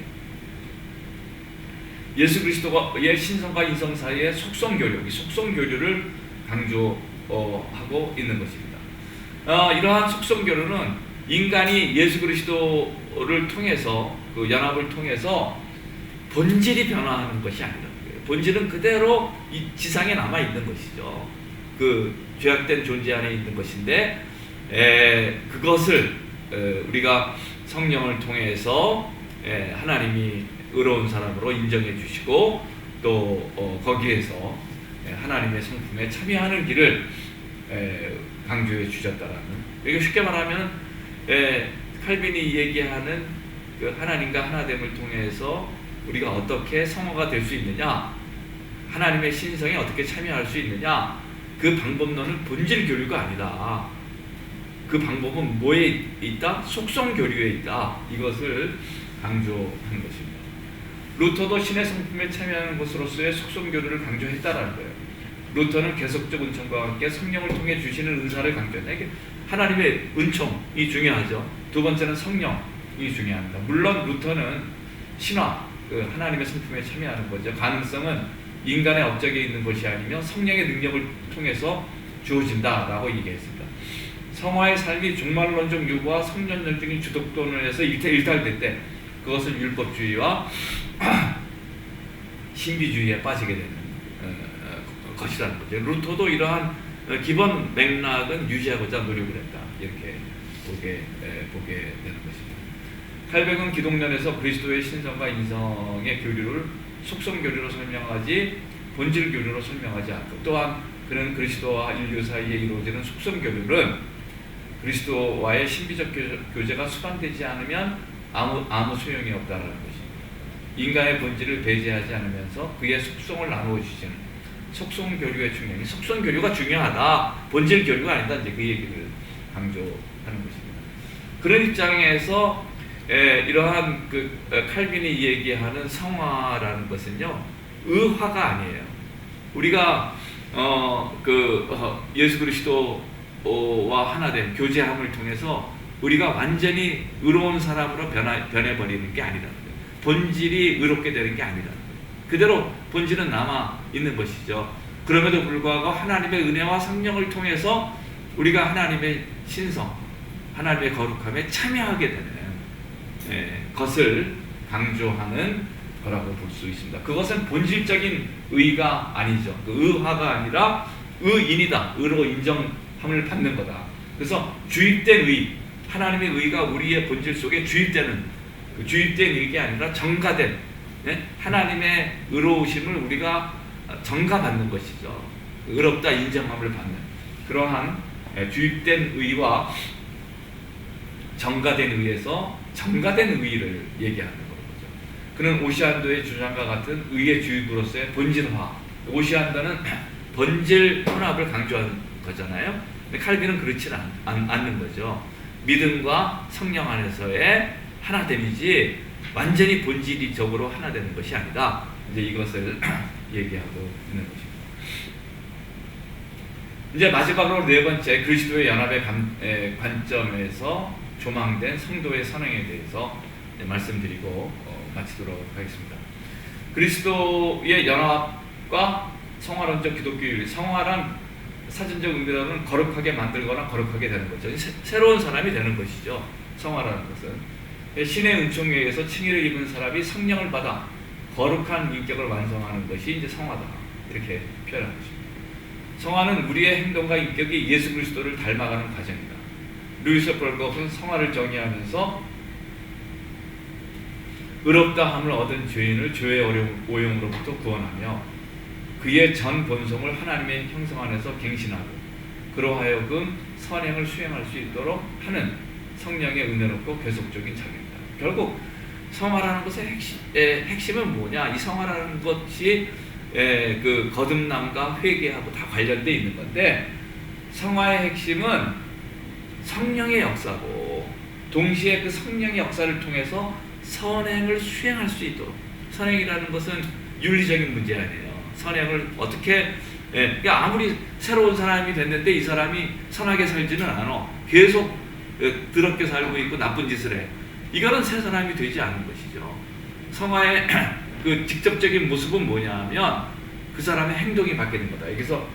예수 그리스도의 신성과 인성 사이의 속성 교류, 이 속성 교류를 강조하고 있는 것입니다. 이러한 속성 교류는 인간이 예수 그리스도를 통해서 그 연합을 통해서 본질이 변화하는 것이 아니라는 거예요. 본질은 그대로 이 지상에 남아 있는 것이죠. 그 죄악된 존재 안에 있는 것인데 그것을 우리가 성령을 통해서 하나님이 의로운 사람으로 인정해 주시고 또 거기에서 하나님의 성품에 참여하는 길을 강조해 주셨다라는, 이게 쉽게 말하면 칼빈이 얘기하는 그 하나님과 하나됨을 통해서 우리가 어떻게 성화가 될 수 있느냐, 하나님의 신성에 어떻게 참여할 수 있느냐, 그 방법론은 본질 교류가 아니다. 그 방법은 뭐에 있다? 속성 교류에 있다. 이것을 강조한 것입니다. 루터도 신의 성품에 참여하는 것으로서의 속성 교류를 강조했다라는 거예요. 루터는 계속적 은총과 함께 성령을 통해 주시는 은사를 강조했다. 이게 하나님의 은총이 중요하죠. 두 번째는 성령이 중요합니다. 물론 루터는 신화, 그 하나님의 성품에 참여하는 거죠. 가능성은 인간의 업적에 있는 것이 아니며 성령의 능력을 통해서 주어진다라고 얘기했습니다. 성화의 삶이 종말론적 요구와 성전론적인 주독론에서 일탈될 때 그것은 율법주의와 신비주의에 빠지게 되는 것이라는 거죠. 루터도 이러한 기본 맥락은 유지하고자 노력을 했다. 이렇게 보게 되는 것입니다. 칼뱅은 기독론에서 그리스도의 신성과 인성의 교류를 속성 교류로 설명하지 본질 교류로 설명하지 않고, 또한 그는 그리스도와 인류 사이에 이루어지는 속성 교류는 그리스도와의 신비적 교제가 수반되지 않으면 아무 소용이 없다라는 것입니다. 인간의 본질을 배제하지 않으면서 그의 속성을 나누어 주시는 속성 교류의 중요성이, 속성 교류가 중요하다. 본질 교류가 아니다. 이제 그 얘기를 강조하는 것입니다. 그런 입장에서 이러한 그 칼빈이 얘기하는 성화라는 것은요, 의화가 아니에요. 우리가 예수 그리스도와 하나된 교제함을 통해서 우리가 완전히 의로운 사람으로 변해버리는 게 아니라는 거예요. 본질이 의롭게 되는 게 아니라는 거예요. 그대로 본질은 남아 있는 것이죠. 그럼에도 불구하고 하나님의 은혜와 성령을 통해서 우리가 하나님의 신성, 하나님의 거룩함에 참여하게 되는 것을 강조하는 거라고 볼 수 있습니다. 그것은 본질적인 의가 아니죠. 그 의화가 아니라 의인이다. 의로 인정함을 받는 거다. 그래서 주입된 의, 하나님의 의가 우리의 본질 속에 주입되는, 그 주입된 의가 아니라 정가된 하나님의 의로우심을 우리가 정가받는 것이죠. 의롭다 인정함을 받는 그러한 주입된 의와 정가된 의에서 정가된 의를 얘기하는 거죠. 그는 오시안도의 주장과 같은 의의 주입으로서의 본질화, 오시안도는 본질 혼합을 강조한 거잖아요. 근데 칼빈은 그렇지는 않는 거죠. 믿음과 성령 안에서의 하나됨이지 완전히 본질적으로 하나 되는 것이 아니다. 이제 이것을 얘기하고 있는 것입니다. 이제 마지막으로 네 번째, 그리스도의 연합의 관점에서 조망된 성도의 선행에 대해서 말씀드리고 마치도록 하겠습니다. 그리스도의 연합과 성화론적 기독교율, 성화란 사전적 의미로는 거룩하게 만들거나 거룩하게 되는 거죠. 새로운 사람이 되는 것이죠. 성화라는 것은 신의 은총에 의해서 칭의를 입은 사람이 성령을 받아 거룩한 인격을 완성하는 것이 이제 성화다. 이렇게 표현한 것입니다. 성화는 우리의 행동과 인격이 예수 그리스도를 닮아가는 과정이다. 루이스 벌거프는 성화를 정의하면서 의롭다함을 얻은 죄인을 죄의 오용으로부터 구원하며 그의 전 본성을 하나님의 형상 안에서 갱신하고 그로 하여금 선행을 수행할 수 있도록 하는 성령의 은혜롭고 계속적인 작용이다. 결국 성화라는 것의 핵심은 뭐냐? 이 성화라는 것이 그 거듭남과 회개하고 다 관련되어 있는 건데, 성화의 핵심은 성령의 역사고, 동시에 그 성령의 역사를 통해서 선행을 수행할 수 있도록, 선행이라는 것은 윤리적인 문제 아니에요. 선행을 어떻게 그러니까 아무리 새로운 사람이 됐는데 이 사람이 선하게 살지는 않아. 계속 더럽게 살고 있고 나쁜 짓을 해. 이거는 새 사람이 되지 않은 것이죠. 성화의 그 직접적인 모습은 뭐냐면 그 사람의 행동이 바뀌는 거다. 여기서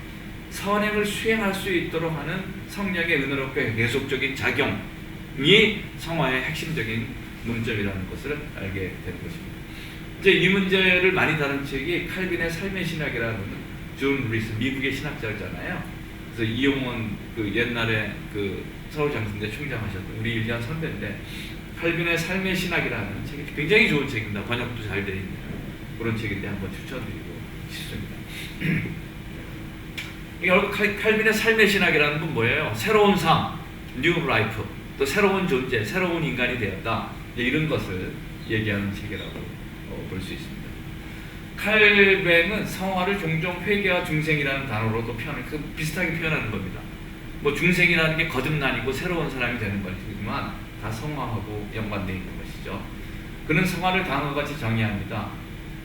선행을 수행할 수 있도록 하는 성령의 은혜롭고 계속적인 작용이 성화의 핵심적인 문점이라는 것을 알게 되는 것입니다. 이제 이 문제를 많이 다룬 책이 칼빈의 삶의 신학이라는 존 루이스 미국의 신학자잖아요. 그래서 이용원 그 옛날에 그 서울장신대 총장하셨던 우리 1년 선배인데 칼빈의 삶의 신학이라는 책이 굉장히 좋은 책입니다. 번역도 잘 되어 있는 그런 책인데 한번 추천드리고 싶습니다. 결국 칼빈의 삶의 신학이라는 건 뭐예요? 새로운 삶, 뉴 라이프, 또 새로운 존재, 새로운 인간이 되었다. 이런 것을 얘기하는 책이라고 볼 수 있습니다. 칼뱅은 성화를 종종 회개와 중생이라는 단어로도 비슷하게 표현하는 겁니다. 뭐 중생이라는 게 거듭난이고 새로운 사람이 되는 것이지만 다 성화하고 연관되어 있는 것이죠. 그는 성화를 단어같이 정의합니다.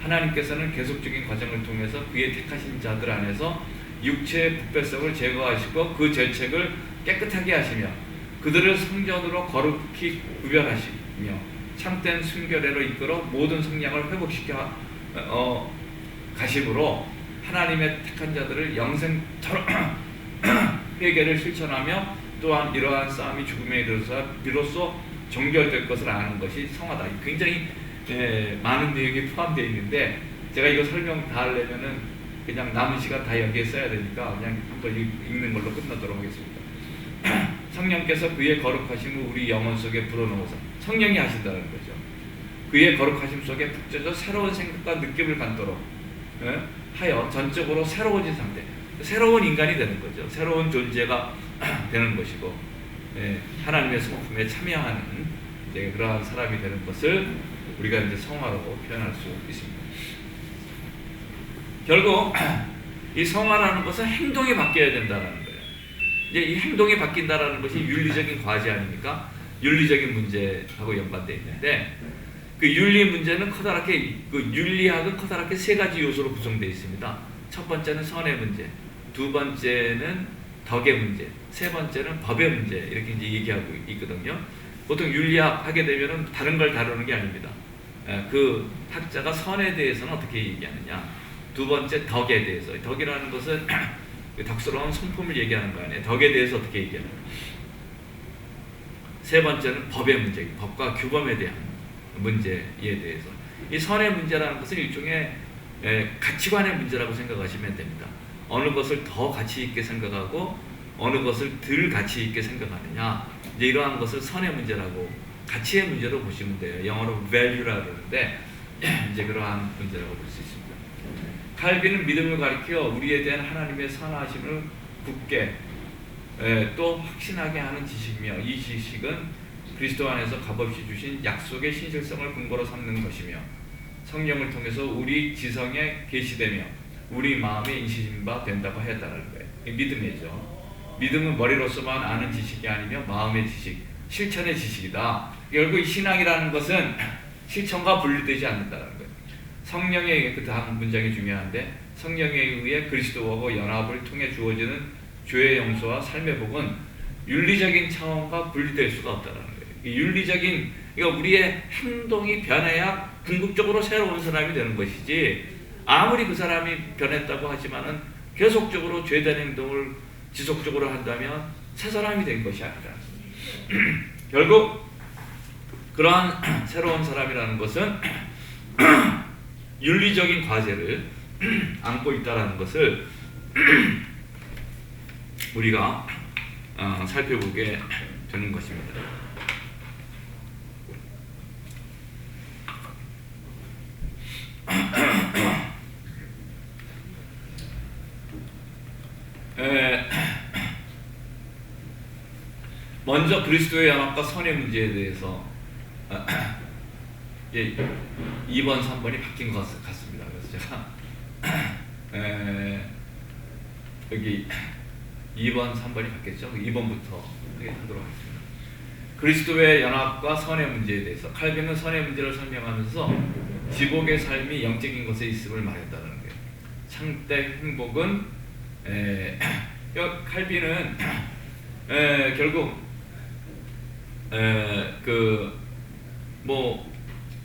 하나님께서는 계속적인 과정을 통해서 그의 택하신 자들 안에서 육체의 부패성을 제거하시고 그 죄책을 깨끗하게 하시며 그들을 성전으로 거룩히 구별하시며 참된 순결회로 이끌어 모든 성량을 회복시켜 가심으로 하나님의 택한 자들을 영생토록 회개를 실천하며 또한 이러한 싸움이 죽음에 이르러서 비로소 정결될 것을 아는 것이 성화다. 굉장히 많은 내용이 포함되어 있는데 제가 이거 설명 다 하려면은 그냥 남은 시간 다 여기에 써야 되니까 그냥 한번 읽는 걸로 끝나도록 하겠습니다. 성령께서 그의 거룩하심을 우리 영혼 속에 불어넣어서 성령이 하신다는 거죠. 그의 거룩하심 속에 푹 젖어 새로운 생각과 느낌을 갖도록 하여 전적으로 새로워진 상태, 새로운 인간이 되는 거죠. 새로운 존재가 되는 것이고 하나님의 성품에 참여하는 그러한 사람이 되는 것을 우리가 이제 성화로 표현할 수 있습니다. 결국 이 성화라는 것은 행동이 바뀌어야 된다는 거예요. 이제 이 행동이 바뀐다라는 것이 윤리적인 과제 아닙니까? 윤리적인 문제하고 연관되어 있는데 그 윤리 문제는 커다랗게 윤리학은 커다랗게 세 가지 요소로 구성되어 있습니다. 첫 번째는 선의 문제, 두 번째는 덕의 문제, 세 번째는 법의 문제 이렇게 이제 얘기하고 있거든요. 보통 윤리학 하게 되면은 다른 걸 다루는 게 아닙니다. 그 학자가 선에 대해서는 어떻게 얘기하느냐, 두 번째 덕에 대해서, 덕이라는 것은 덕스러운 성품을 얘기하는 거 아니에요. 덕에 대해서 어떻게 얘기하느냐. 세 번째는 법의 문제, 법과 규범에 대한 문제에 대해서. 이 선의 문제라는 것은 일종의 가치관의 문제라고 생각하시면 됩니다. 어느 것을 더 가치 있게 생각하고 어느 것을 덜 가치 있게 생각하느냐, 이제 이러한 것을 선의 문제라고, 가치의 문제로 보시면 돼요. 영어로 value라고 그러는데 이제 그러한 문제라고 볼 수 있습니다. 칼빈은 믿음을 가리켜 우리에 대한 하나님의 선하심을 굳게 또 확신하게 하는 지식이며, 이 지식은 그리스도 안에서 값없이 주신 약속의 신실성을 근거로 삼는 것이며 성령을 통해서 우리 지성에 계시되며 우리 마음에 인식된 바 된다고 했다는 거예요. 믿음이죠. 믿음은 머리로서만 아는 지식이 아니며 마음의 지식, 실천의 지식이다. 결국 신앙이라는 것은 실천과 분리되지 않는다는 거예요. 성령에 의해, 그 다음 문장이 중요한데, 성령에 의해 그리스도하고 연합을 통해 주어지는 죄의 용서와 삶의 복은 윤리적인 차원과 분리될 수가 없다는 거예요. 윤리적인, 그러니까 우리의 행동이 변해야 궁극적으로 새로운 사람이 되는 것이지, 아무리 그 사람이 변했다고 하지만은 계속적으로 죄된 행동을 지속적으로 한다면 새 사람이 된 것이 아니라 결국 그러한 새로운 사람이라는 것은 윤리적인 과제를 안고 있다는 것을 우리가 살펴보게 되는 것입니다. 먼저 그리스도의 연합과 선의 문제에 대해서 2번, 3번이 바뀐 것 같습니다. 그래서 제가 여기 2번, 3번이 바뀌었죠. 2번부터 하도록 하겠습니다. 그리스도의 연합과 선의 문제에 대해서, 칼빈은 선의 문제를 설명하면서 지복의 삶이 영적인 것에 있음을 말했다는 거예요. 참된 행복은 칼빈은 결국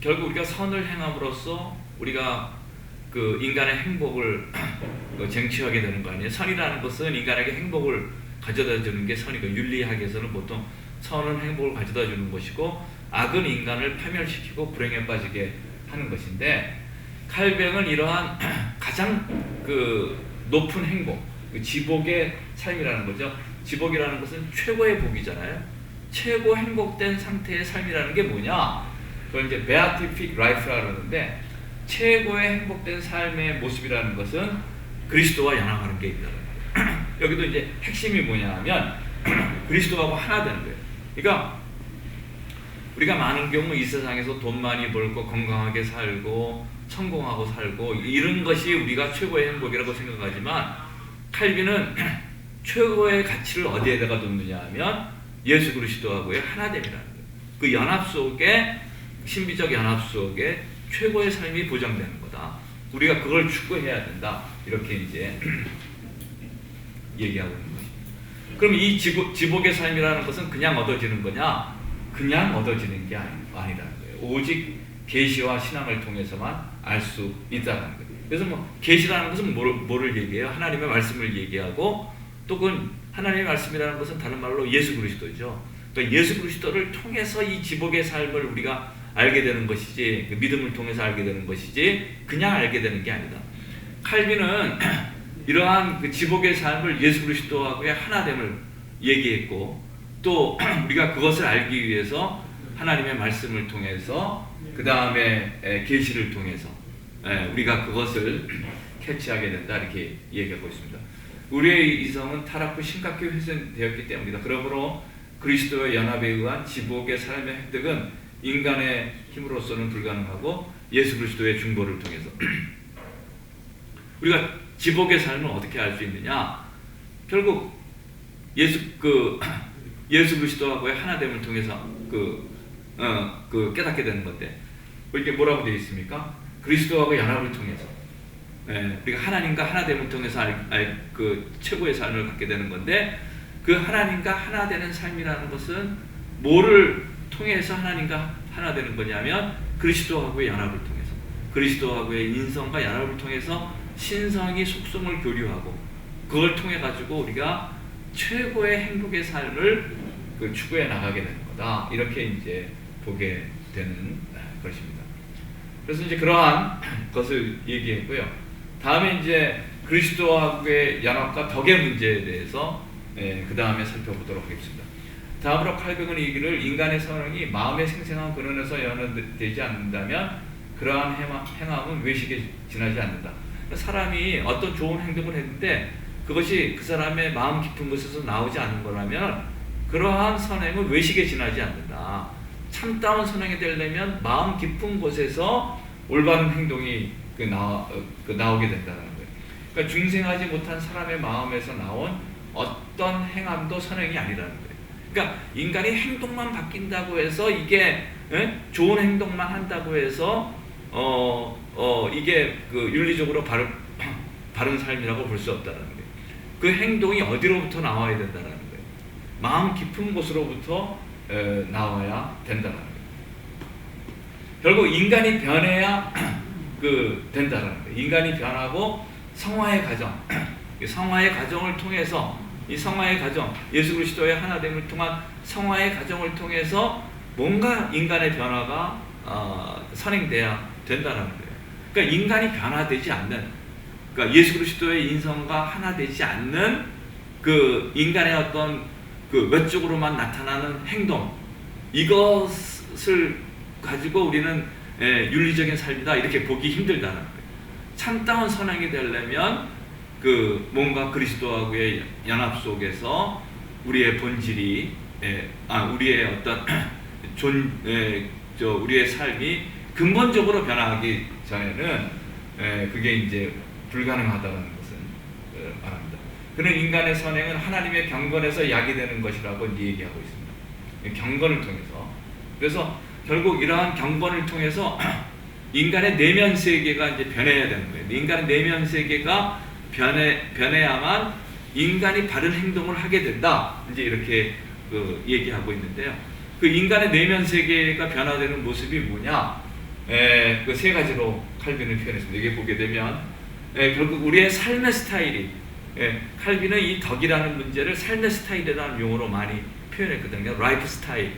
결국 우리가 선을 행함으로써 우리가 그 인간의 행복을 쟁취하게 되는 거 아니에요. 선이라는 것은 인간에게 행복을 가져다 주는 게 선이고, 윤리학에서는 보통 선은 행복을 가져다 주는 것이고 악은 인간을 파멸시키고 불행에 빠지게 하는 것인데, 칼뱅은 이러한 가장 높은 행복, 지복의 삶이라는 거죠. 지복이라는 것은 최고의 복이잖아요. 최고 행복된 상태의 삶이라는 게 뭐냐? 그걸 이제 beatific life라고 그러는데, 최고의 행복된 삶의 모습이라는 것은 그리스도와 연합하는 게 있다는 거예요. 여기도 이제 핵심이 뭐냐 하면 그리스도하고 하나 되는 거예요. 그러니까 우리가 많은 경우 이 세상에서 돈 많이 벌고 건강하게 살고 성공하고 살고 이런 것이 우리가 최고의 행복이라고 생각하지만, 칼빈은 최고의 가치를 어디에다가 뒀느냐 하면 예수 그리스도하고의 하나됨이라는 거예요. 그 연합 속에, 신비적 연합 속에 최고의 삶이 보장되는 거다. 우리가 그걸 추구해야 된다. 이렇게 이제 얘기하고 있는 것입니다. 그럼 이 지복의 삶이라는 것은 그냥 얻어지는 거냐? 그냥 얻어지는 게 아니라는 거예요. 오직 계시와 신앙을 통해서만 알 수 있다는 거예요. 그래서 계시라는 것은 뭐를 얘기해요? 하나님의 말씀을 얘기하고, 또 그건 하나님의 말씀이라는 것은 다른 말로 예수 그리스도죠. 또 예수 그리스도를 통해서 이 지복의 삶을 우리가 알게 되는 것이지, 그 믿음을 통해서 알게 되는 것이지 그냥 알게 되는 게 아니다. 칼빈은 이러한 그 지복의 삶을 예수 그리스도하고의 하나됨을 얘기했고, 또 우리가 그것을 알기 위해서 하나님의 말씀을 통해서, 그 다음에 계시를 통해서 우리가 그것을 캐치하게 된다, 이렇게 얘기하고 있습니다. 우리의 이성은 타락 후 심각하게 훼손되었기 때문이다. 그러므로 그리스도의 연합에 의한 지복의 삶의 획득은 인간의 힘으로서는 불가능하고 예수 그리스도의 중보를 통해서 우리가 지복의 삶을 어떻게 알 수 있느냐? 결국 예수 그리스도하고의 하나됨을 통해서 깨닫게 되는 건데, 이게 뭐라고 되어 있습니까? 그리스도하고 연합을 통해서 우리가 하나님과 하나됨을 통해서 그 최고의 삶을 갖게 되는 건데, 그 하나님과 하나 되는 삶이라는 것은 뭐를 통해서 하나님과 하나 되는 거냐면 그리스도하고의 연합을 통해서, 그리스도하고의 인성과 연합을 통해서 신성이 속성을 교류하고, 그걸 통해 가지고 우리가 최고의 행복의 삶을 추구해 나가게 되는 거다. 이렇게 이제 보게 되는 것입니다. 그래서 이제 그러한 것을 얘기했고요. 다음에 이제 그리스도하고의 연합과 덕의 문제에 대해서 그 다음에 살펴보도록 하겠습니다. 다음으로 칼뱅은 이기를 인간의 선행이 마음의 생생한 근원에서 연원되지 않는다면 그러한 행함은 외식에 지나지 않는다. 사람이 어떤 좋은 행동을 했는데 그것이 그 사람의 마음 깊은 곳에서 나오지 않는 거라면 그러한 선행은 외식에 지나지 않는다. 참다운 선행이 되려면 마음 깊은 곳에서 올바른 행동이 나오게 된다는 거예요. 그러니까 중생하지 못한 사람의 마음에서 나온 어떤 행함도 선행이 아니라는 거예요. 그러니까 인간이 행동만 바뀐다고 해서 이게 좋은 행동만 한다고 해서 이게 윤리적으로 바른 삶이라고 볼 수 없다는 거예요. 그 행동이 어디로부터 나와야 된다는 거예요. 마음 깊은 곳으로부터 나와야 된다는 거예요. 결국 인간이 변해야 된다는 거예요. 인간이 변하고 성화의 과정, 성화의 과정을 통해서, 이 성화의 과정, 예수 그리스도의 하나됨을 통한 성화의 과정을 통해서 뭔가 인간의 변화가 선행돼야 된다는 거예요. 그러니까 인간이 변화되지 않는, 그러니까 예수 그리스도의 인성과 하나 되지 않는 그 인간의 어떤 외적으로만 나타나는 행동, 이것을 가지고 우리는 윤리적인 삶이다 이렇게 보기 힘들다는 거예요. 참다운 선행이 되려면 뭔가 그리스도하고의 연합 속에서 우리의 본질이, 우리의 어떤 우리의 삶이 근본적으로 변화하기 전에는 그게 이제 불가능하다는 것은 말합니다. 그는 인간의 선행은 하나님의 경건에서 야기되는 것이라고 얘기하고 있습니다. 경건을 통해서. 그래서 결국 이러한 경건을 통해서 인간의 내면 세계가 이제 변해야 되는 거예요. 인간의 내면 세계가 변해야만 인간이 바른 행동을 하게 된다. 이제 이렇게 얘기하고 있는데요. 그 인간의 내면 세계가 변화되는 모습이 뭐냐? 그 세 가지로 칼빈을 표현했습니다. 이게 보게 되면 결국 우리의 삶의 스타일이 칼빈은 이 덕이라는 문제를 삶의 스타일이라는 용어로 많이 표현했거든요. 라이프 스타일.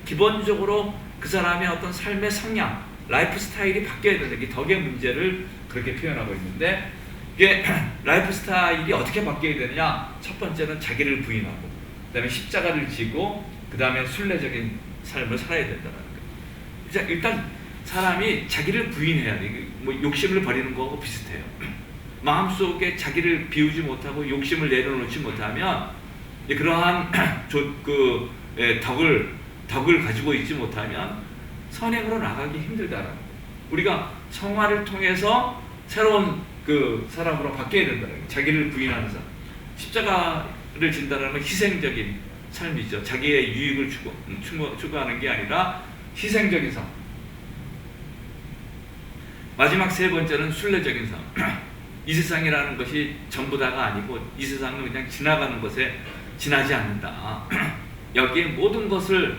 기본적으로 그 사람의 어떤 삶의 성향, 라이프 스타일이 바뀌어야 되는 게 덕의 문제를 그렇게 표현하고 있는데, 이게 라이프 스타일이 어떻게 바뀌어야 되느냐? 첫 번째는 자기를 부인하고, 그 다음에 십자가를 지고, 그 다음에 순례적인 삶을 살아야 된다는 거예요. 일단 사람이 자기를 부인해야 돼. 뭐 욕심을 버리는 거하고 비슷해요. 마음속에 자기를 비우지 못하고 욕심을 내려놓지 못하면 그러한 덕을 가지고 있지 못하면 선행으로 나가기 힘들다라는 거예요. 우리가 성화를 통해서 새로운 그 사람으로 바뀌어야 된다는 거예요. 자기를 부인하는 사람. 십자가를 진다는 건 희생적인 삶이죠. 자기의 유익을 추구하는 게 아니라 희생적인 삶. 마지막 세 번째는 순례적인 삶. 이 세상이라는 것이 전부 다가 아니고 이 세상은 그냥 지나가는 것에 지나지 않는다. 여기에 모든 것을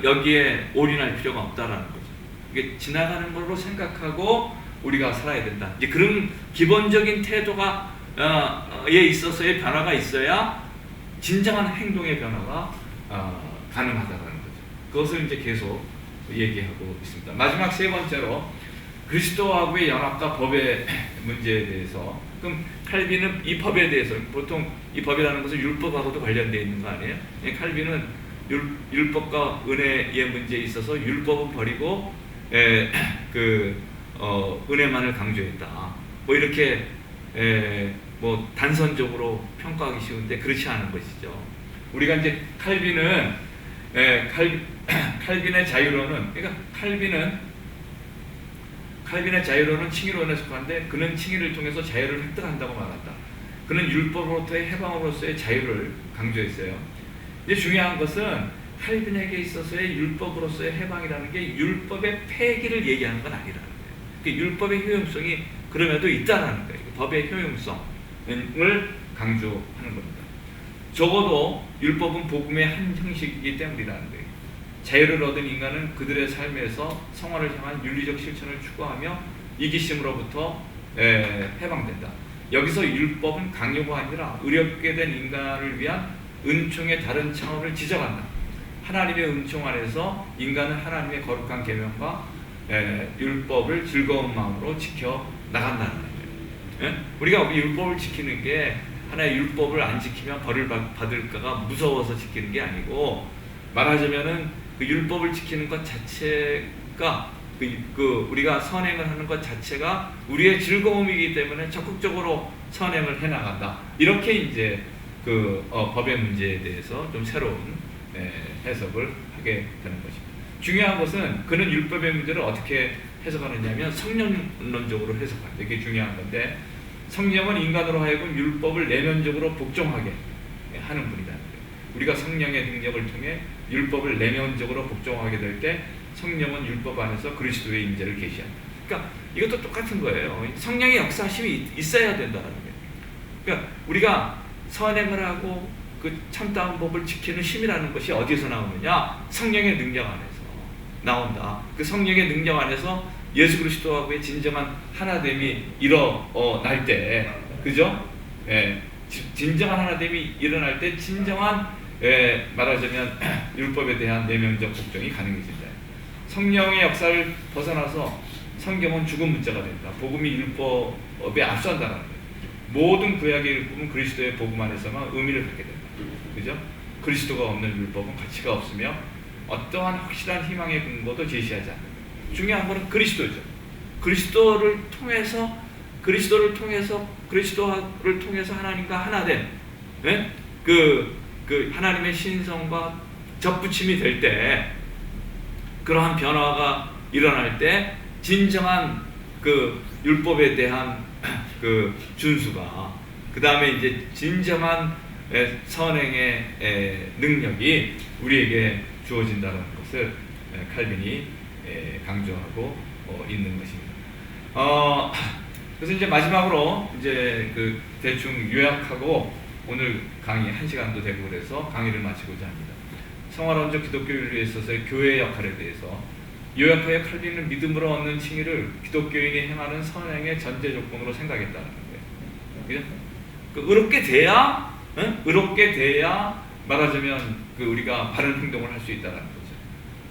여기에 올인할 필요가 없다라는 거죠. 이게 지나가는 걸로 생각하고 우리가 살아야 된다. 이제 그런 기본적인 태도가 에 있어서의 변화가 있어야 진정한 행동의 변화가 가능하다는 거죠. 그것을 이제 계속 얘기하고 있습니다. 마지막 세 번째로 그리스도하고의 연합과 법의 문제에 대해서, 그럼 칼빈은 이 법에 대해서, 보통 이 법이라는 것은 율법하고도 관련되어 있는 거 아니에요? 칼빈은 율법과 은혜의 문제에 있어서 율법은 버리고 은혜만을 강조했다. 뭐 이렇게 뭐 단선적으로 평가하기 쉬운데 그렇지 않은 것이죠. 우리가 이제 칼빈은 칼빈의 자유론은, 그러니까 칼빈의 자유론은 칭의론에 속한데, 그는 칭의를 통해서 자유를 획득한다고 말한다. 그는 율법으로부터의 해방으로서의 자유를 강조했어요. 이제 중요한 것은 칼빈에게 있어서의 율법으로서의 해방이라는 게 율법의 폐기를 얘기하는 건 아니라는 거예요. 그 율법의 효용성이 그럼에도 있다라는 거예요. 법의 효용성을 강조하는 겁니다. 적어도 율법은 복음의 한 형식이기 때문이라는 거예요. 자유를 얻은 인간은 그들의 삶에서 성화를 향한 윤리적 실천을 추구하며 이기심으로부터 해방된다. 여기서 율법은 강요가 아니라 의롭게 된 인간을 위한 은총의 다른 차원을 지적한다. 하나님의 은총 안에서 인간은 하나님의 거룩한 계명과 율법을 즐거운 마음으로 지켜 나간다는 거예요. 우리가 율법을 지키는 게 하나의 율법을 안 지키면 벌을 받을까가 무서워서 지키는 게 아니고, 말하자면은 그 율법을 지키는 것 자체가 우리가 선행을 하는 것 자체가 우리의 즐거움이기 때문에 적극적으로 선행을 해나간다. 이렇게 이제 법의 문제에 대해서 좀 새로운 해석을 하게 되는 것입니다. 중요한 것은 그는 율법의 문제를 어떻게 해석하느냐면 성령론적으로 해석한다. 이게 중요한 건데, 성령은 인간으로 하여금 율법을 내면적으로 복종하게 하는 분이다. 우리가 성령의 능력을 통해 율법을 내면적으로 복종하게 될 때 성령은 율법 안에서 그리스도의 임재를 계시한다. 그러니까 이것도 똑같은 거예요. 성령의 역사심이 있어야 된다는 거예요. 그러니까 우리가 선행을 하고 그 참다운 법을 지키는 힘이라는 것이 어디서 나오느냐? 성령의 능력 안에서 나온다. 그 성령의 능력 안에서 예수 그리스도하고의 진정한 하나됨이 일어날 때, 그죠? 진정한 하나됨이 일어날 때 진정한 말하자면 율법에 대한 내면적 복종이 가능해진다. 성령의 역사를 벗어나서 성경은 죽은 문자가 된다. 복음이 율법에 앞선다는 거예요. 모든 구약의 율법은 그리스도의 복음 안에서만 의미를 갖게 된다. 그죠? 그리스도가 없는 율법은 가치가 없으며 어떠한 확실한 희망의 근거도 제시하지 않는다. 중요한 것은 그리스도죠. 그리스도를 통해서 하나님과 하나된 그 하나님의 신성과 접붙임이 될 때, 그러한 변화가 일어날 때 진정한 그 율법에 대한 그 준수가, 그 다음에 이제 진정한 선행의 능력이 우리에게 주어진다는 것을 칼빈이 강조하고 있는 것입니다. 그래서 이제 마지막으로 이제 그 대충 요약하고 오늘 강의 1시간도 되고 그래서 강의를 마치고자 합니다. 성화론적 기독교인을 위해 있어서의 교회의 역할에 대해서 요약하여 칼빈은 믿음으로 얻는 칭의를 기독교인이 행하는 선행의 전제 조건으로 생각했다는 거예요. 의롭게 돼야, 의롭게 돼야 말하자면 우리가 바른 행동을 할 수 있다는 거죠.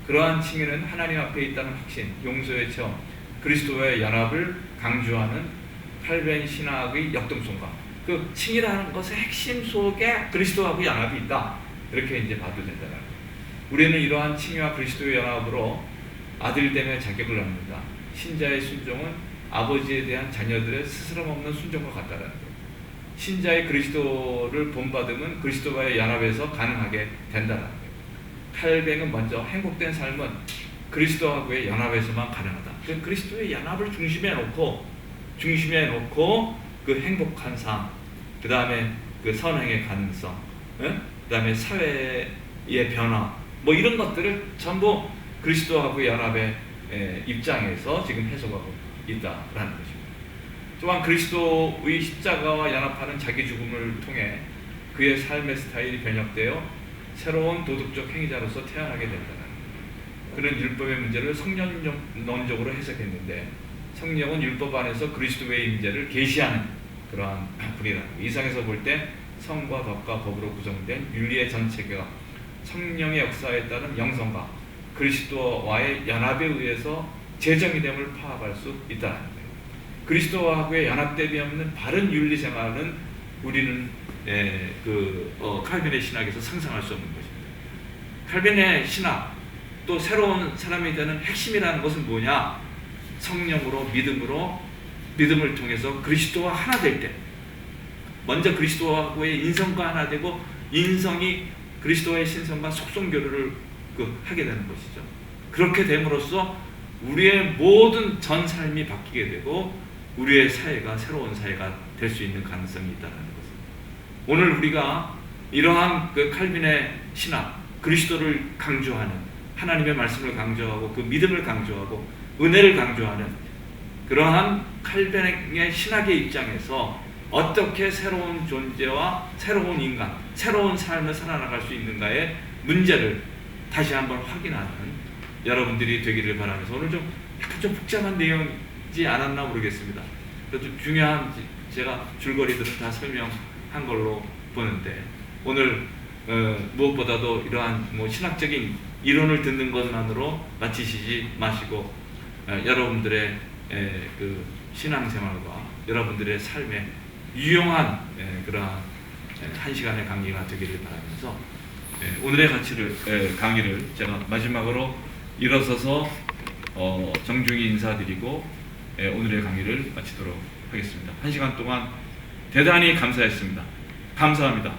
그러한 칭의는 하나님 앞에 있다는 확신, 용서의 체험, 그리스도와의 연합을 강조하는 칼빈 신학의 역동성과 그 칭의라는 것의 핵심 속에 그리스도하고 연합이 있다. 이렇게 이제 봐도 된다는 거예요. 우리는 이러한 칭의와 그리스도의 연합으로 아들됨의 자격을 얻는다. 신자의 순종은 아버지에 대한 자녀들의 스스럼 없는 순종과 같다는 거예요. 신자의 그리스도를 본받음은 그리스도와의 연합에서 가능하게 된다는 거예요. 칼뱅은 먼저 행복된 삶은 그리스도하고의 연합에서만 가능하다. 그리스도의 연합을 중심에 놓고 그 행복한 삶, 그 다음에 그 선행의 가능성, 그 다음에 사회의 변화, 뭐 이런 것들을 전부 그리스도하고 연합의 입장에서 지금 해석하고 있다라는 것입니다. 또한 그리스도의 십자가와 연합하는 자기 죽음을 통해 그의 삶의 스타일이 변혁되어 새로운 도덕적 행위자로서 태어나게 된다는 거예요. 그는 율법의 문제를 성령론적으로 해석했는데 성령은 율법 안에서 그리스도의 임재를 계시하는 그러한 분이라는 거예요. 이상에서 볼 때 성과 덕과 법으로 구성된 윤리의 전체가 성령의 역사에 따른 영성과 그리스도와의 연합에 의해서 재정의됨을 파악할 수 있다는 거예요. 그리스도와의 연합됨이 없는 바른 윤리 생활은 우리는 칼빈의 신학에서 상상할 수 없는 것입니다. 칼빈의 신학 또 새로운 사람이 되는 핵심이라는 것은 뭐냐? 성령으로 믿음을 통해서 그리스도와 하나 될 때, 먼저 그리스도와의 인성과 하나 되고 인성이 그리스도와의 신성과 속성교류를 하게 되는 것이죠. 그렇게 됨으로써 우리의 모든 전 삶이 바뀌게 되고 우리의 사회가 새로운 사회가 될 수 있는 가능성이 있다는 것입니다. 오늘 우리가 이러한 칼빈의 신학, 그리스도를 강조하는 하나님의 말씀을 강조하고 그 믿음을 강조하고 은혜를 강조하는 그러한 칼빈의 신학의 입장에서 어떻게 새로운 존재와 새로운 인간, 새로운 삶을 살아나갈 수 있는가의 문제를 다시 한번 확인하는 여러분들이 되기를 바라면서 오늘 약간 좀 복잡한 내용이지 않았나 모르겠습니다. 그래도 중요한 제가 줄거리들은 다 설명한 걸로 보는데 오늘 무엇보다도 이러한 신학적인 이론을 듣는 것만으로 마치시지 마시고 여러분들의 그 신앙생활과 여러분들의 삶에 유용한 그러한 한 시간의 강의가 되기를 바라면서 오늘의 강의를 제가 마지막으로 일어서서 정중히 인사드리고 오늘의 강의를 마치도록 하겠습니다. 한 시간 동안 대단히 감사했습니다. 감사합니다.